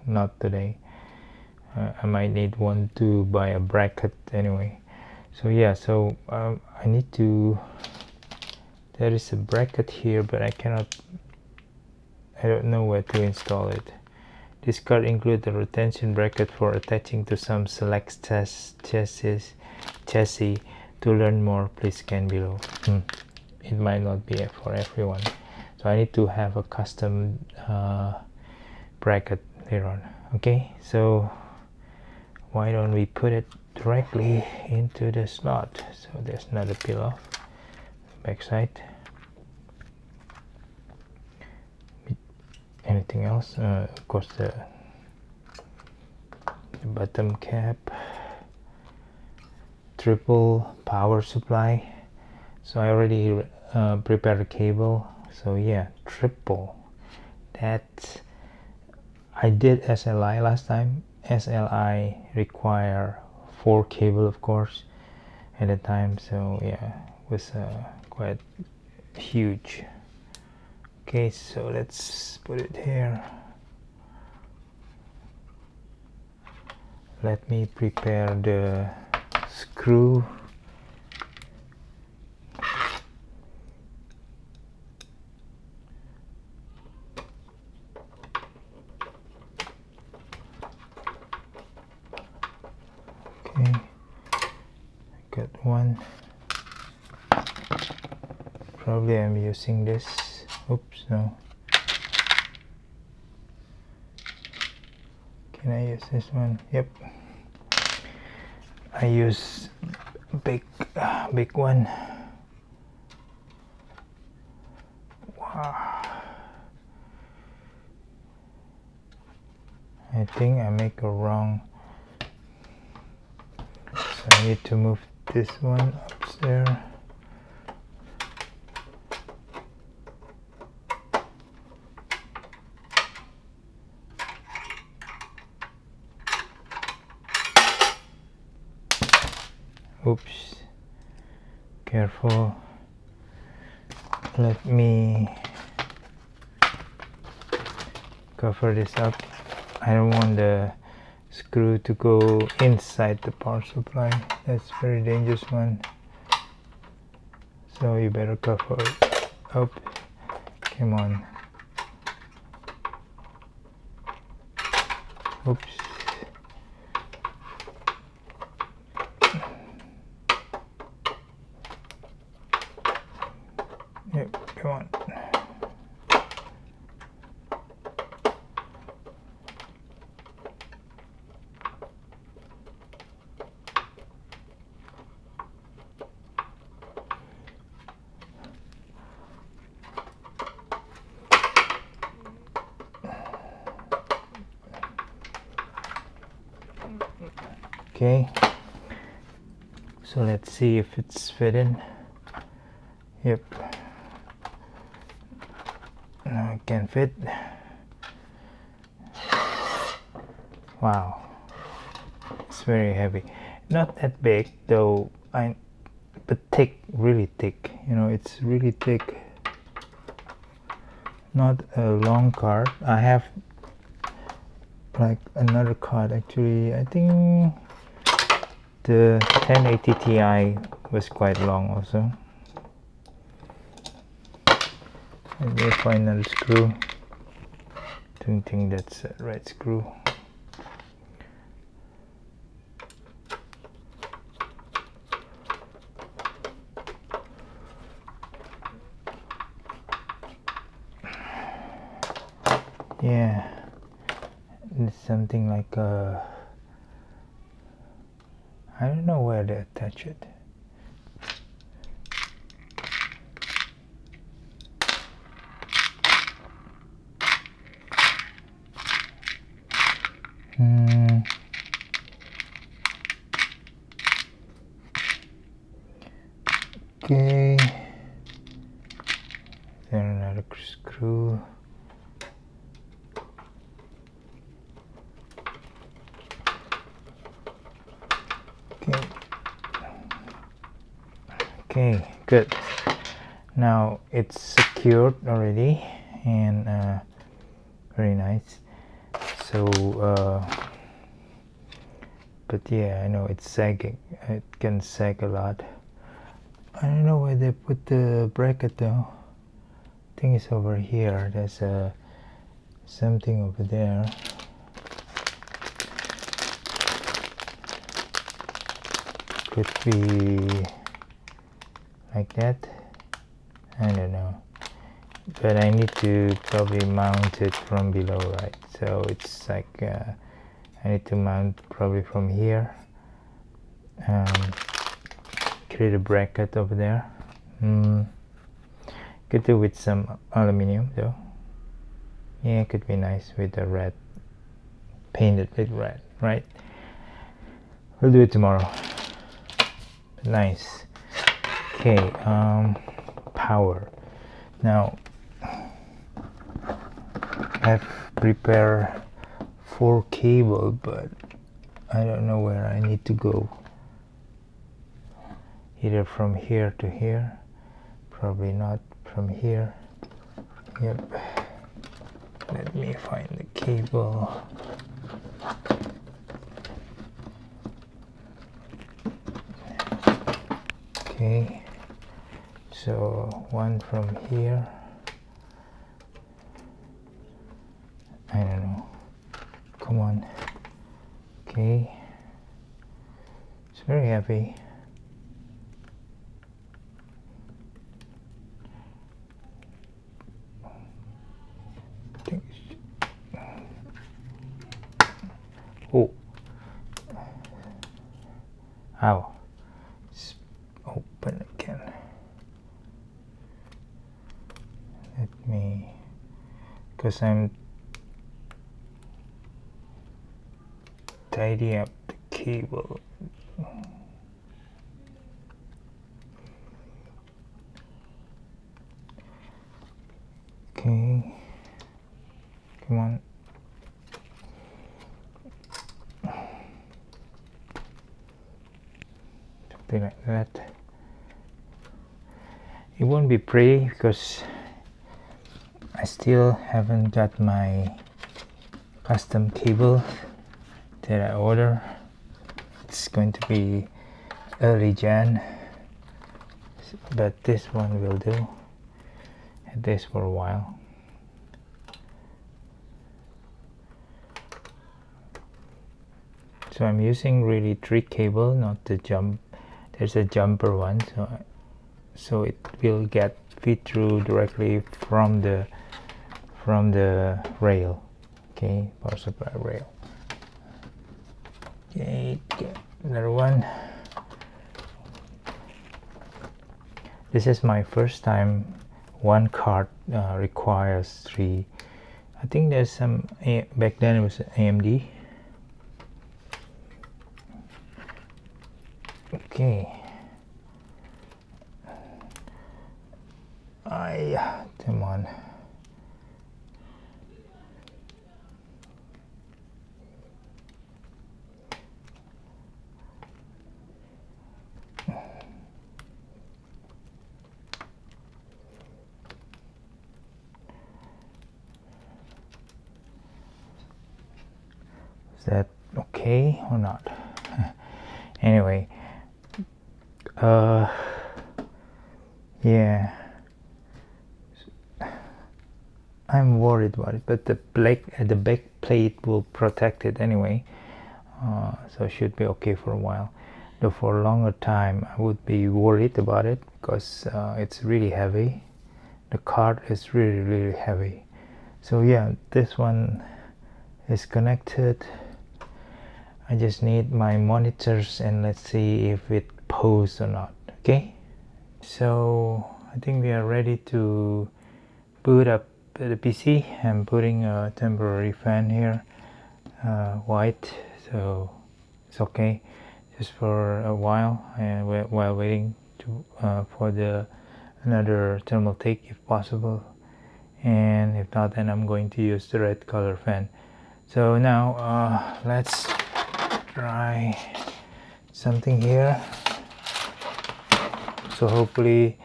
not today. I might need one to buy a bracket anyway. So yeah, so I need to, there is a bracket here, but I don't know where to install it. This card includes a retention bracket for attaching to some select chassis. To learn more, please scan below. It might not be for everyone, so I need to have a custom bracket later on. Okay, so why don't we put it directly into the slot? So there's another peel off backside. Anything else? Of course, the bottom cap, triple power supply. So I already prepared a cable. So yeah, triple. That I did SLI last time. SLI require 4 cable, of course, at the time. So yeah, it was quite huge. Okay, so let's put it here. Let me prepare the screw. Okay, got one. Probably I'm using this. Oops, no. Can I use this one? Yep. I use big one. Wow. I think I make a wrong. So I need to move this one upstairs. Oops, careful. Let me cover this up. I don't want the screw to go inside the power supply. That's very dangerous one. So you better cover it up. Come on. Oops. Yep, come on. Okay, so let's see if it's fitting. Yep, no, it can fit. Wow, it's very heavy. Not that big though, but thick, really thick. You know, it's really thick. Not a long card. I have like another card actually. I think the 1080 Ti was quite long also. Let me find another screw. Don't think that's the right screw. Yeah, it's something like a, I don't know where to attach it. Okay, then another screw. Okay, good. Now it's secured already, and very nice. So but yeah, I know it's sagging. It can sag a lot. I don't know where they put the bracket though. I think it's over here. There's something over there. Could be like that. I don't know, but I need to probably mount it from below, right? So it's like I need to mount probably from here, create a bracket over there. Could do with some aluminum though. Yeah, it could be nice with the red, painted with red, right? We'll do it tomorrow. Nice. Okay, power. Now I've prepared 4 cable, but I don't know where I need to go. Either from here to here, probably not from here. Yep. Let me find the cable. Okay, so one from here. I don't know. Come on. Okay. It's very heavy. Oh. Ow. It's open again. Let me, because I'm tidy up the cable. Okay, come on. Something like that. It won't be pretty because I still haven't got my custom cable that I order. It's going to be early Jan, but this one will do. Had this for a while. So I'm using really 3 cable, not the jump. There's a jumper one, so it will get feed through directly from the rail. Okay, power supply rail. Okay, get another one. This is my first time one card requires 3. I think there's some back then it was AMD. Okay. Come on. Is that okay or not? Anyway, yeah, I'm worried about it, but the back plate will protect it anyway, so it should be okay for a while. Though for a longer time I would be worried about it because it's really heavy. The card is really heavy. So yeah, this one is connected. I just need my monitors and let's see if it poses or not. Okay, so I think we are ready to boot up the PC. I'm putting a temporary fan here, white, so it's okay just for a while, and while waiting to for the another thermal take if possible, and if not then I'm going to use the red color fan. So now let's try something here. so hopefully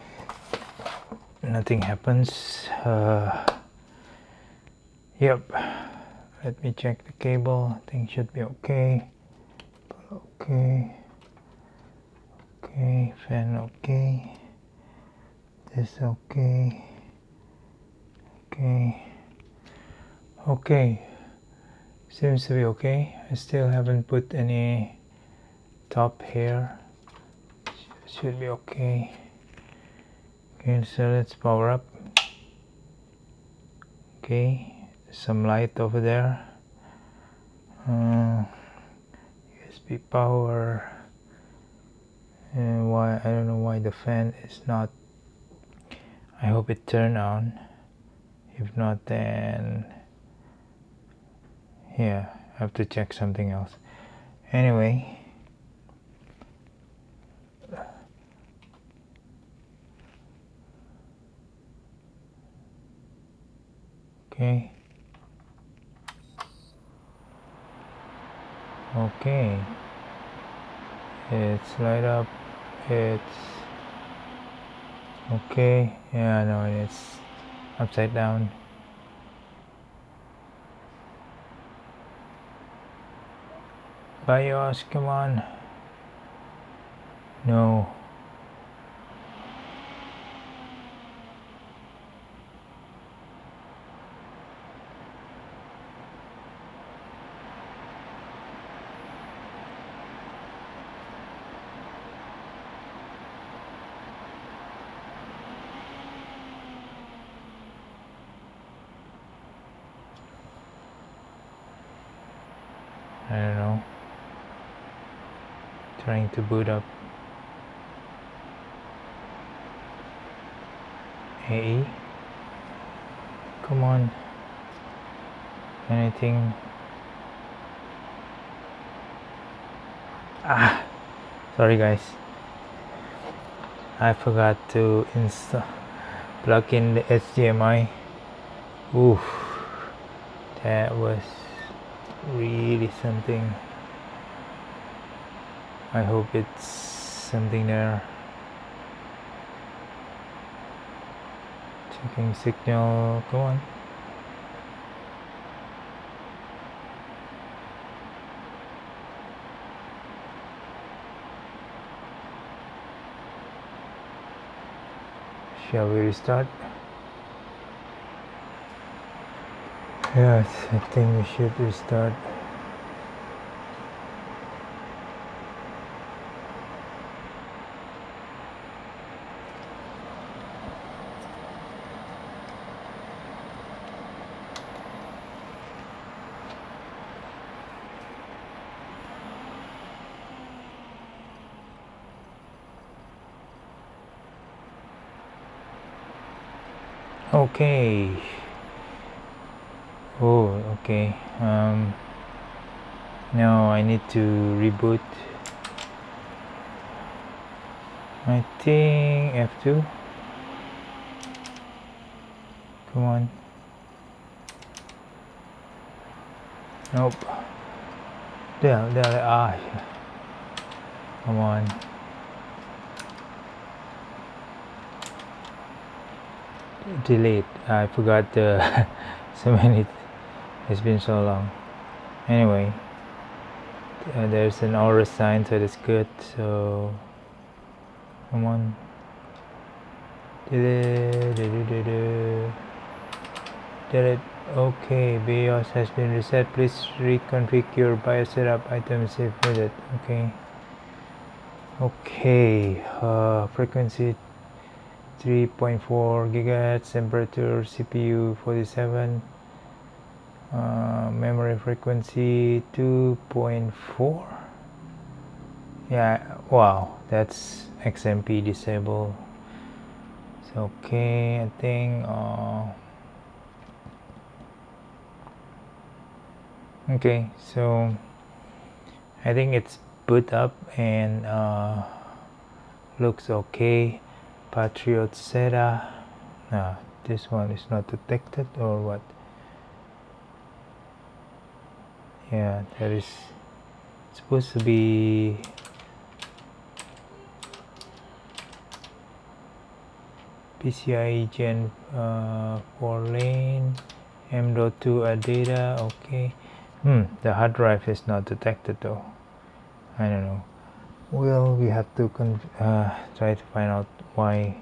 nothing happens. Yep, let me check the cable. I think should be okay. Okay, fan okay, this okay, okay, seems to be okay. I still haven't put any top here. Should be okay. Okay, so let's power up. Okay, some light over there. USB power. And why, I don't know why the fan is not. I hope it turned on. If not, then yeah, I have to check something else. Anyway, okay, it's light up. It's okay. Yeah, no, it's upside down. BIOS, come on. No. I don't know. Trying to boot up AE. Come on. Anything? Sorry guys. I forgot to plug in the HDMI. Oof. That was really something. I hope it's something there. Checking signal, come on. Shall we restart? Yes, I think we should restart. Okay. Oh, okay. Now I need to reboot. I think F2. Come on. Nope. There. Come on. Delete. I forgot the so many. It's been so long. Anyway, there's an aura sign, so that's good. So come on. Did it. Okay, BIOS has been reset. Please reconfigure BIOS setup items if needed. Okay. Frequency 3.4 GHz, temperature CPU 47, memory frequency 2.4. Yeah, wow, that's XMP disabled. It's okay, I think. Okay, so I think it's boot up and looks okay. Patriot SATA. This one is not detected or what? Yeah, there is supposed to be. PCIe Gen 4 lane, M.2 data. Okay. The hard drive is not detected though. I don't know. Well, we have to try to find out why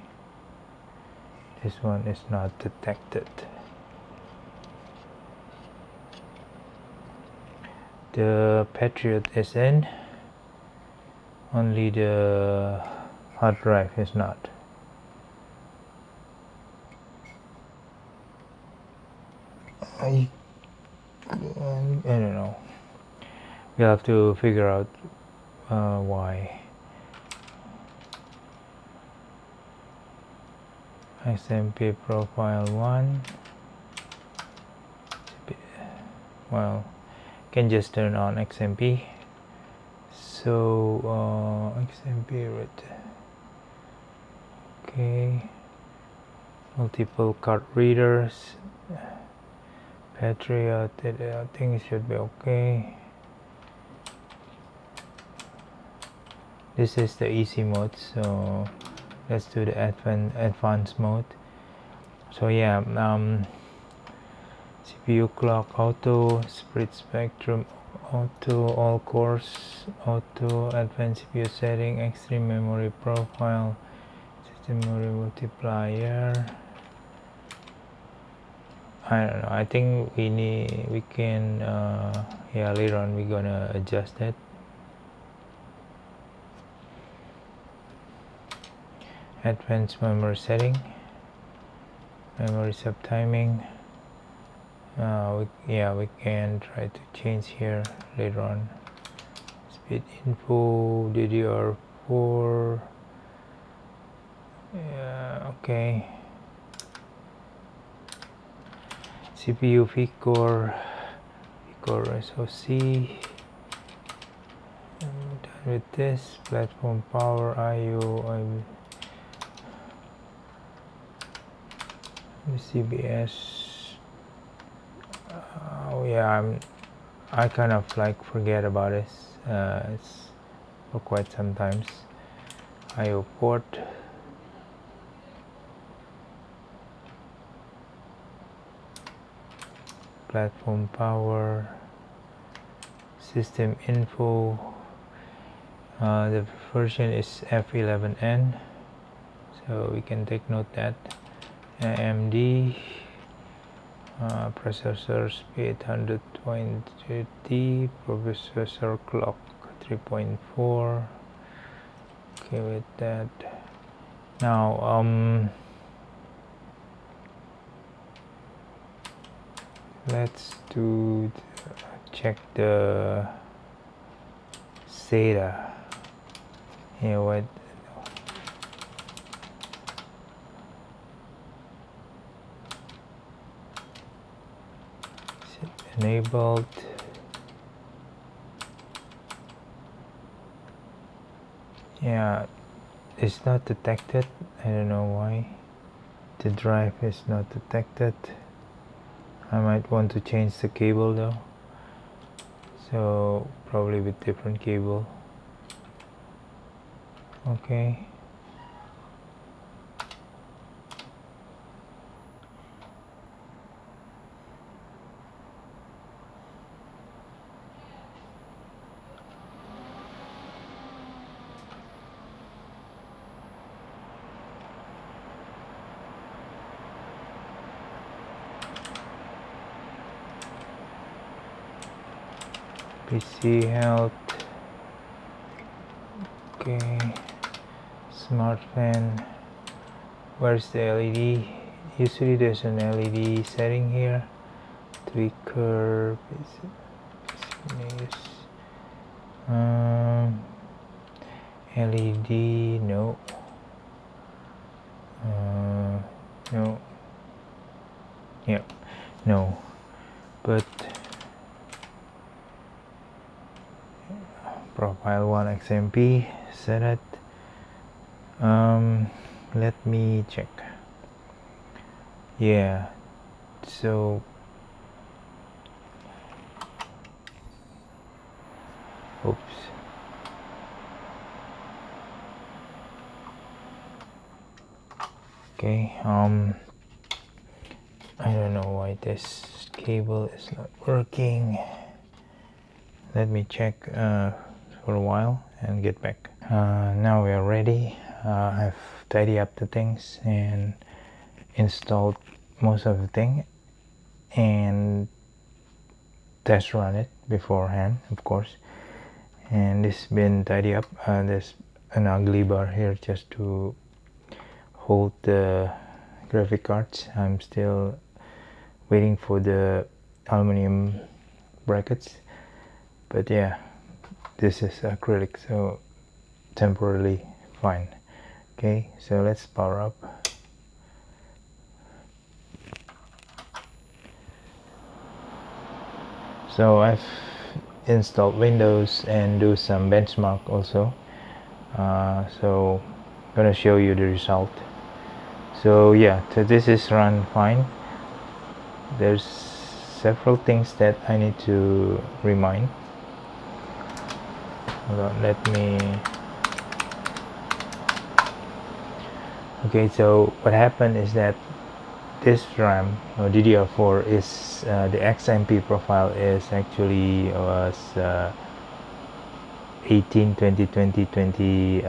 this one is not detected. The Patriot is in, only the hard drive is not. I don't know. We'll have to figure out why. XMP Profile 1. Well, can just turn on XMP. So XMP right. Okay. Multiple card readers. Patriot, I think it should be okay. This is the easy mode, so let's do the advanced mode. So yeah, CPU clock auto, spread spectrum auto, all cores auto, advanced CPU setting, extreme memory profile, system memory multiplier. I don't know. I think we can yeah, later on we're gonna adjust that. Advanced memory setting, memory subtiming. We can try to change here later on. Speed info, DDR4. Yeah, okay. CPU vCore SoC. I'm done with this. Platform power, IO, CBS. Oh yeah, I kind of like forget about this. It's for quite some times. IO port. Platform power. System info. The version is F11N, so we can take note that. AMD processor speed 120, processor clock 3.4. Okay, with that. Now let's check the SATA. Yeah, what? Enabled. Yeah, it's not detected. I don't know why the drive is not detected. I might want to change the cable though, so probably with different cable. Okay. PC health. Okay. Smart fan. Where's the LED? Usually there's an LED setting here. Tweaker. LED, no. No. Yeah, no. But profile 1 XMP set it. Let me check. Yeah, so oops. Okay, I don't know why this cable is not working. Let me check for a while and get back. Now we are ready. I've tidied up the things and installed most of the thing and test run it beforehand, of course. And it's been tidied up. There's an ugly bar here just to hold the graphic cards. I'm still waiting for the aluminum brackets, but yeah, this is acrylic, so temporarily fine. Okay, so let's power up. So I've installed Windows and do some benchmark also. So I'm gonna show you the result. So yeah, so this is run fine. There's several things that I need to remind. Hold on, let me. Okay, so what happened is that this RAM or DDR4 is the XMP profile is actually was 18, 20, 20, 20,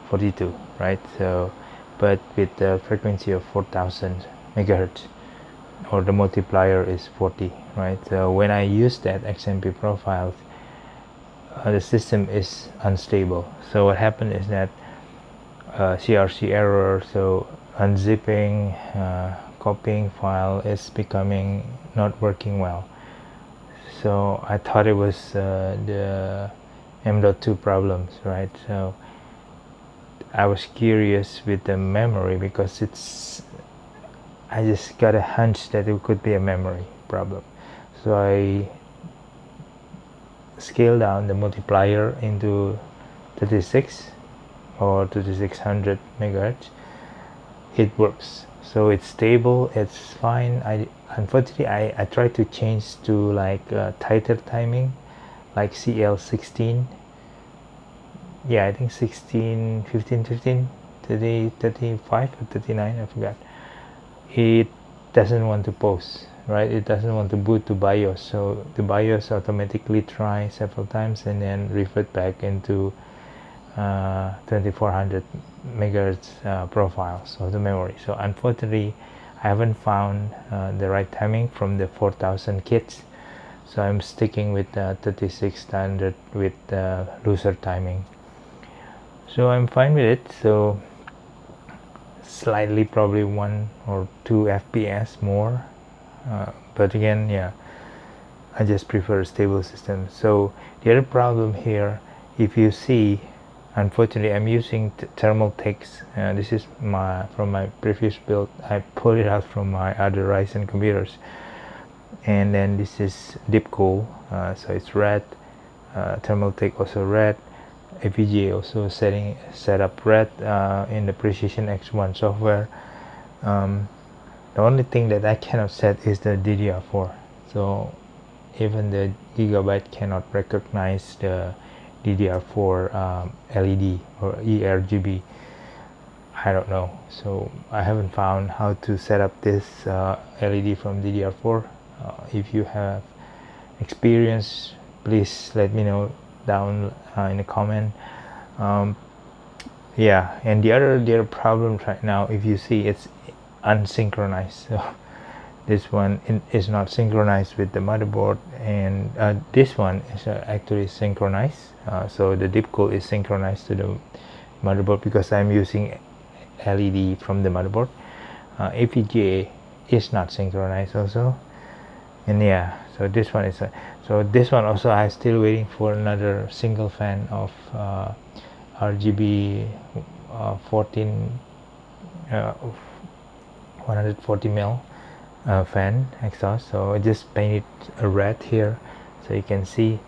42, right? So, but with the frequency of 4000 megahertz, or the multiplier is 40, right? So when I use that XMP profiles, the system is unstable. So what happened is that CRC error, so unzipping, copying file is becoming not working well. So I thought it was the M.2 problems, right? So I was curious with the memory because I just got a hunch that it could be a memory problem. So I scaled down the multiplier into 36 or 3600 megahertz. It works, so it's stable, it's fine. Unfortunately I tried to change to like tighter timing, like CL16. Yeah, I think 16, 15, 15, 30, 35 or 39, I forgot. It doesn't want to pause, right? It doesn't want to boot to BIOS, so the BIOS automatically tries several times and then revert back into 2400 megahertz profiles of the memory. So unfortunately I haven't found the right timing from the 4000 kits, so I'm sticking with 36 standard with looser timing. So I'm fine with it. So slightly, probably 1 or 2 FPS more, but again, yeah, I just prefer a stable system. So the other problem here, if you see, unfortunately I'm using thermal ticks. This is from my previous build. I pulled it out from my other Ryzen computers, and then this is deep cool, so it's red. Thermal tick also red. EVGA also set up red in the Precission X1 software. The only thing that I cannot set is the DDR4. So even the Gigabyte cannot recognize the DDR4 LED or ERGB. I don't know. So I haven't found how to set up this LED from DDR4. If you have experience, please let me know down in the comment. Yeah, and the other problem right now, if you see, it's unsynchronized. So this one is not synchronized with the motherboard, and this one is actually synchronized. So the deep cool is synchronized to the motherboard because I'm using LED from the motherboard. EVGA is not synchronized also, and yeah, so this one is so this one also I'm still waiting for another single fan of RGB 140 mil fan exhaust. So I just painted a red here so you can see,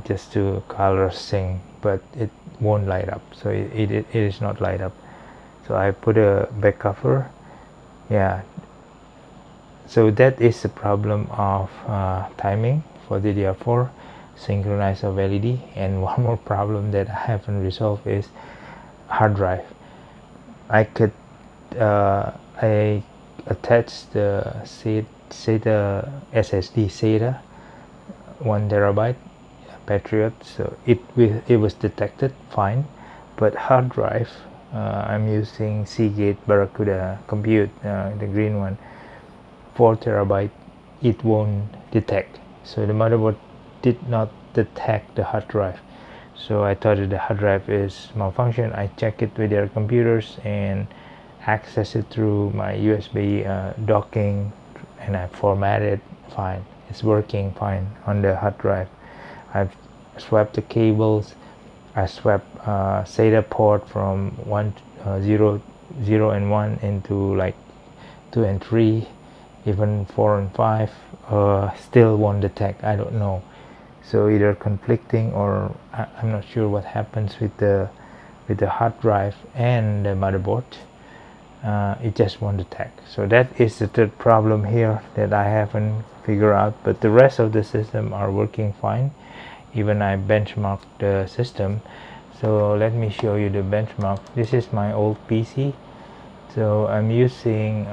just to color sync, but it won't light up. So it is not light up. So I put a back cover. Yeah, so that is the problem of timing for DDR4, synchronize of LED. And one more problem that I haven't resolved is hard drive. I could I attached the SATA SSD SATA 1 TB Patriot, so it was detected fine. But hard drive, I'm using Seagate Barracuda Compute, the green one, 4 TB, it won't detect. So the motherboard did not detect the hard drive. So I thought that the hard drive is malfunction. I check it with their computers and access it through my USB docking, and I format it fine. It's working fine on the hard drive. I've swapped the cables. I swapped SATA port from 0 and 1 into like 2 and 3, even 4 and 5. Still won't detect. I don't know. So either conflicting, or I'm not sure what happens with the hard drive and the motherboard. It just won't detect. So that is the third problem here that I haven't figured out, but the rest of the system are working fine. Even I benchmarked the system. So let me show you the benchmark. This is my old PC, so I'm using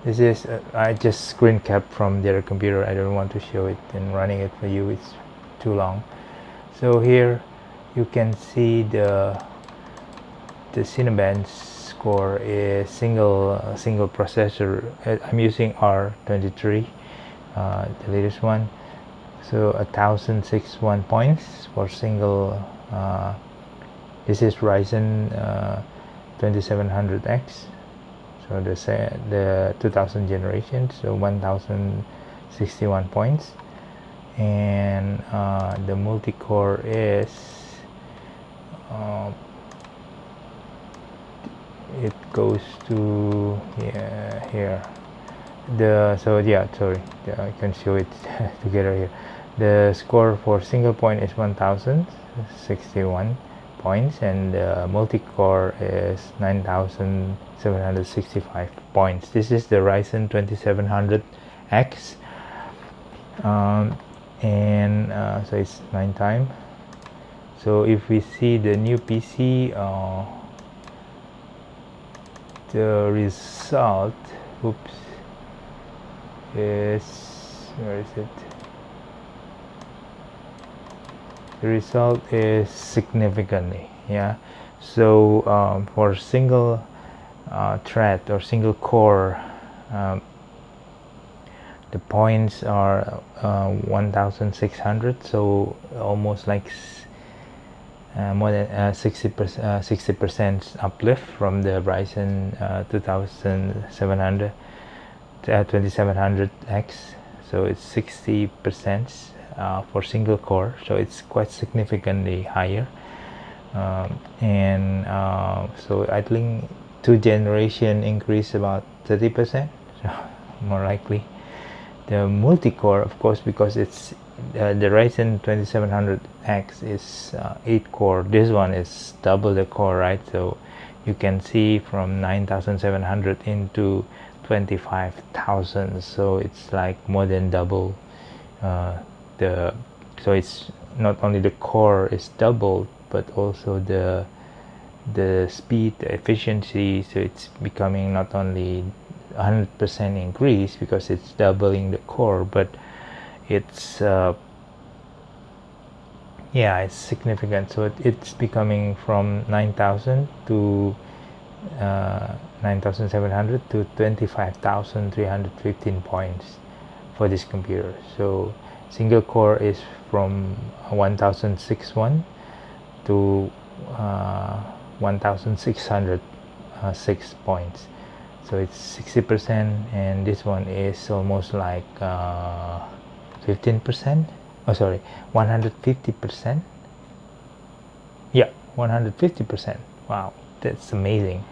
this is I just screen capped from their computer. I don't want to show it and running it for you, it's too long. So here you can see the Cinebench score is single processor. I'm using R23, the latest one. So 1061 points for single. This is Ryzen 2700X. So the 2000 generation. So 1061 points, and the multi-core is it goes to here. I can show it together here. The score for single point is 1061 points, and the multi-core is 9765 points. This is the Ryzen 2700X, so it's 9 times. So if we see the new PC, the result, is, where is it? The result is significantly, so for single thread or single core, the points are 1600, so almost like more than 60% uplift from the Ryzen 2700X. So it's 60% for single core, so it's quite significantly higher. So I think 2 generation increase about 30%, so more likely. The multi-core, of course, because it's the Ryzen 2700X is 8 core. This one is double the core, right? So you can see from 9700 into 25,000, so it's like more than double. So it's not only the core is doubled, but also the speed, the efficiency. So it's becoming not only 100% increase because it's doubling the core, but it's it's significant. So it's becoming from 9,000 to 9,700 to 25,315 points for this computer. So single core is from 1061 to 1606 points. So it's 60%, and this one is almost like 15%. Oh, sorry, 150%. Yeah, 150%. Wow, that's amazing.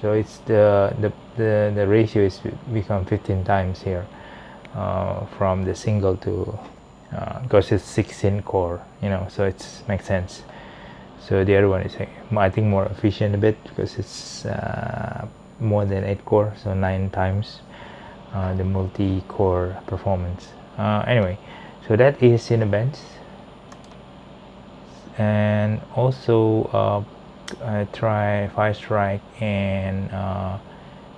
So it's the ratio is become 15 times here, from the single to because it's 16 core, so it makes sense. So the other one is I think more efficient a bit because it's more than 8 core, so 9 times the multi-core performance. Anyway, so that is Cinebench. And also try Fire Strike and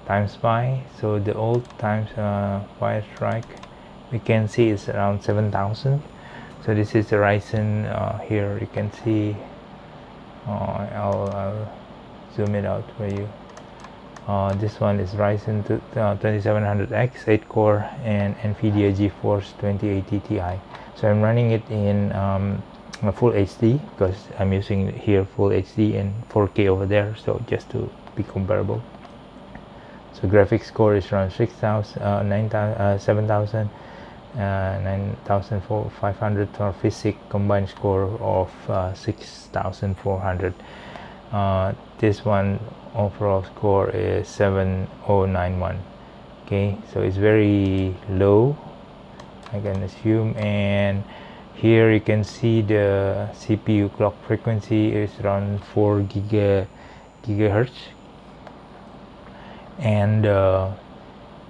Time Spy. So the old Fire Strike, we can see it's around 7,000. So this is the Ryzen. Here you can see. I'll zoom it out for you. This one is Ryzen 2700X 8-core and Nvidia GeForce 2080 Ti. So I'm running it in full HD because I'm using here full HD and 4K over there, so just to be comparable. So graphics score is around 7,000, 9,500 for physics, combined score of 6,400. This one overall score is 7,091. Okay, so it's very low, I can assume. And here you can see the CPU clock frequency is around 4 gigahertz, and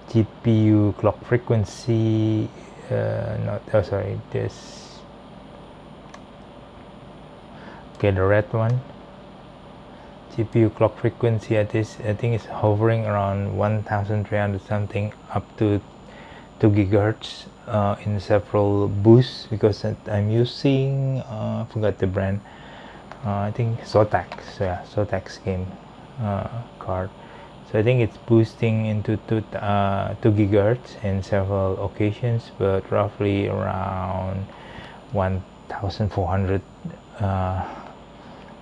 GPU clock frequency the red one, GPU clock frequency at this, I think it's hovering around 1300 something up to 2 gigahertz in several boosts, because I'm using I forgot the brand, I think Zotac. So yeah, Zotac's game card. So I think it's boosting into 2 gigahertz in several occasions, but roughly around 1400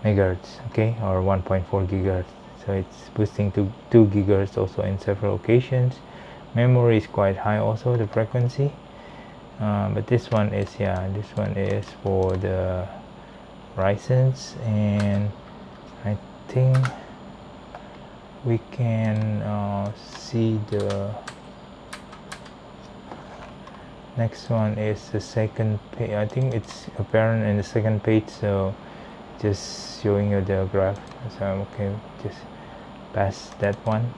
megahertz, okay, or 1.4 gigahertz. So it's boosting to 2 gigahertz also in several occasions. Memory is quite high also, the frequency, but this one is for the Ryzen's, and I think we can see the next one is the second page. I think it's apparent in the second page, so just showing you the graph. So okay, just pass that one.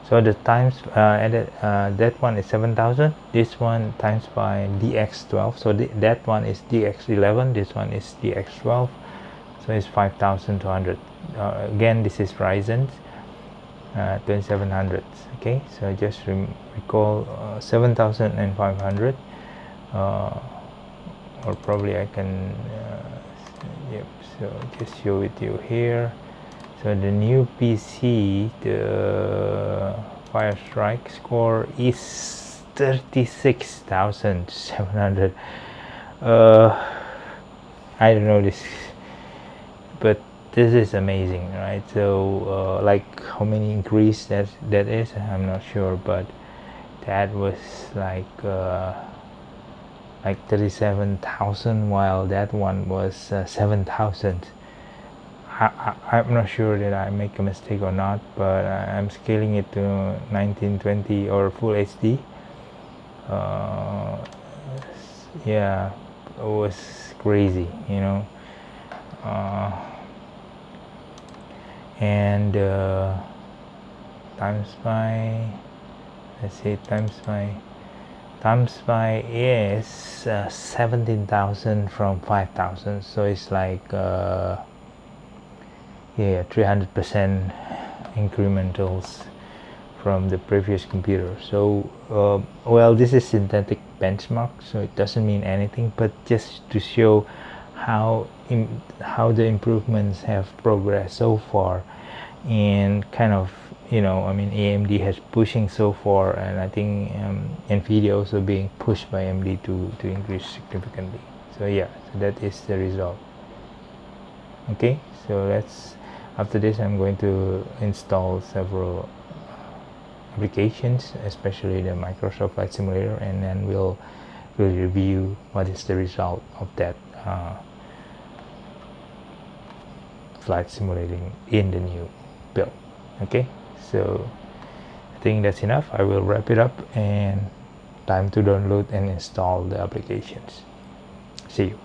So the times that one is 7,000, this one times by DX12, so that one is DX11, this one is DX12, so it's 5,200. Again, this is Ryzen 2700s. Okay, so just recall 7,500, or probably I can yep, so just show it to you here. So the new PC, the Fire Strike score is 36,700. I don't know this, but this is amazing, right? So like how many increase that is, I'm not sure, but that was like 37,000, while that one was 7,000. I'm not sure that I make a mistake or not, but I'm scaling it to 1920 or full HD. Yeah, it was crazy, you know. And times by, let's see, times by is 17,000 from 5,000, so it's like yeah, 300% incrementals from the previous computer. So well, this is synthetic benchmark, so it doesn't mean anything, but just to show how the improvements have progressed so far, and kind of, you know, I mean, AMD has pushing so far, and I think Nvidia also being pushed by AMD to increase significantly. So yeah, so that is the result. Okay, so after this I'm going to install several applications, especially the Microsoft Flight Simulator, and then we'll review what is the result of that flight simulating in the new build. Okay, so I think that's enough. I will wrap it up, and time to download and install the applications. See you.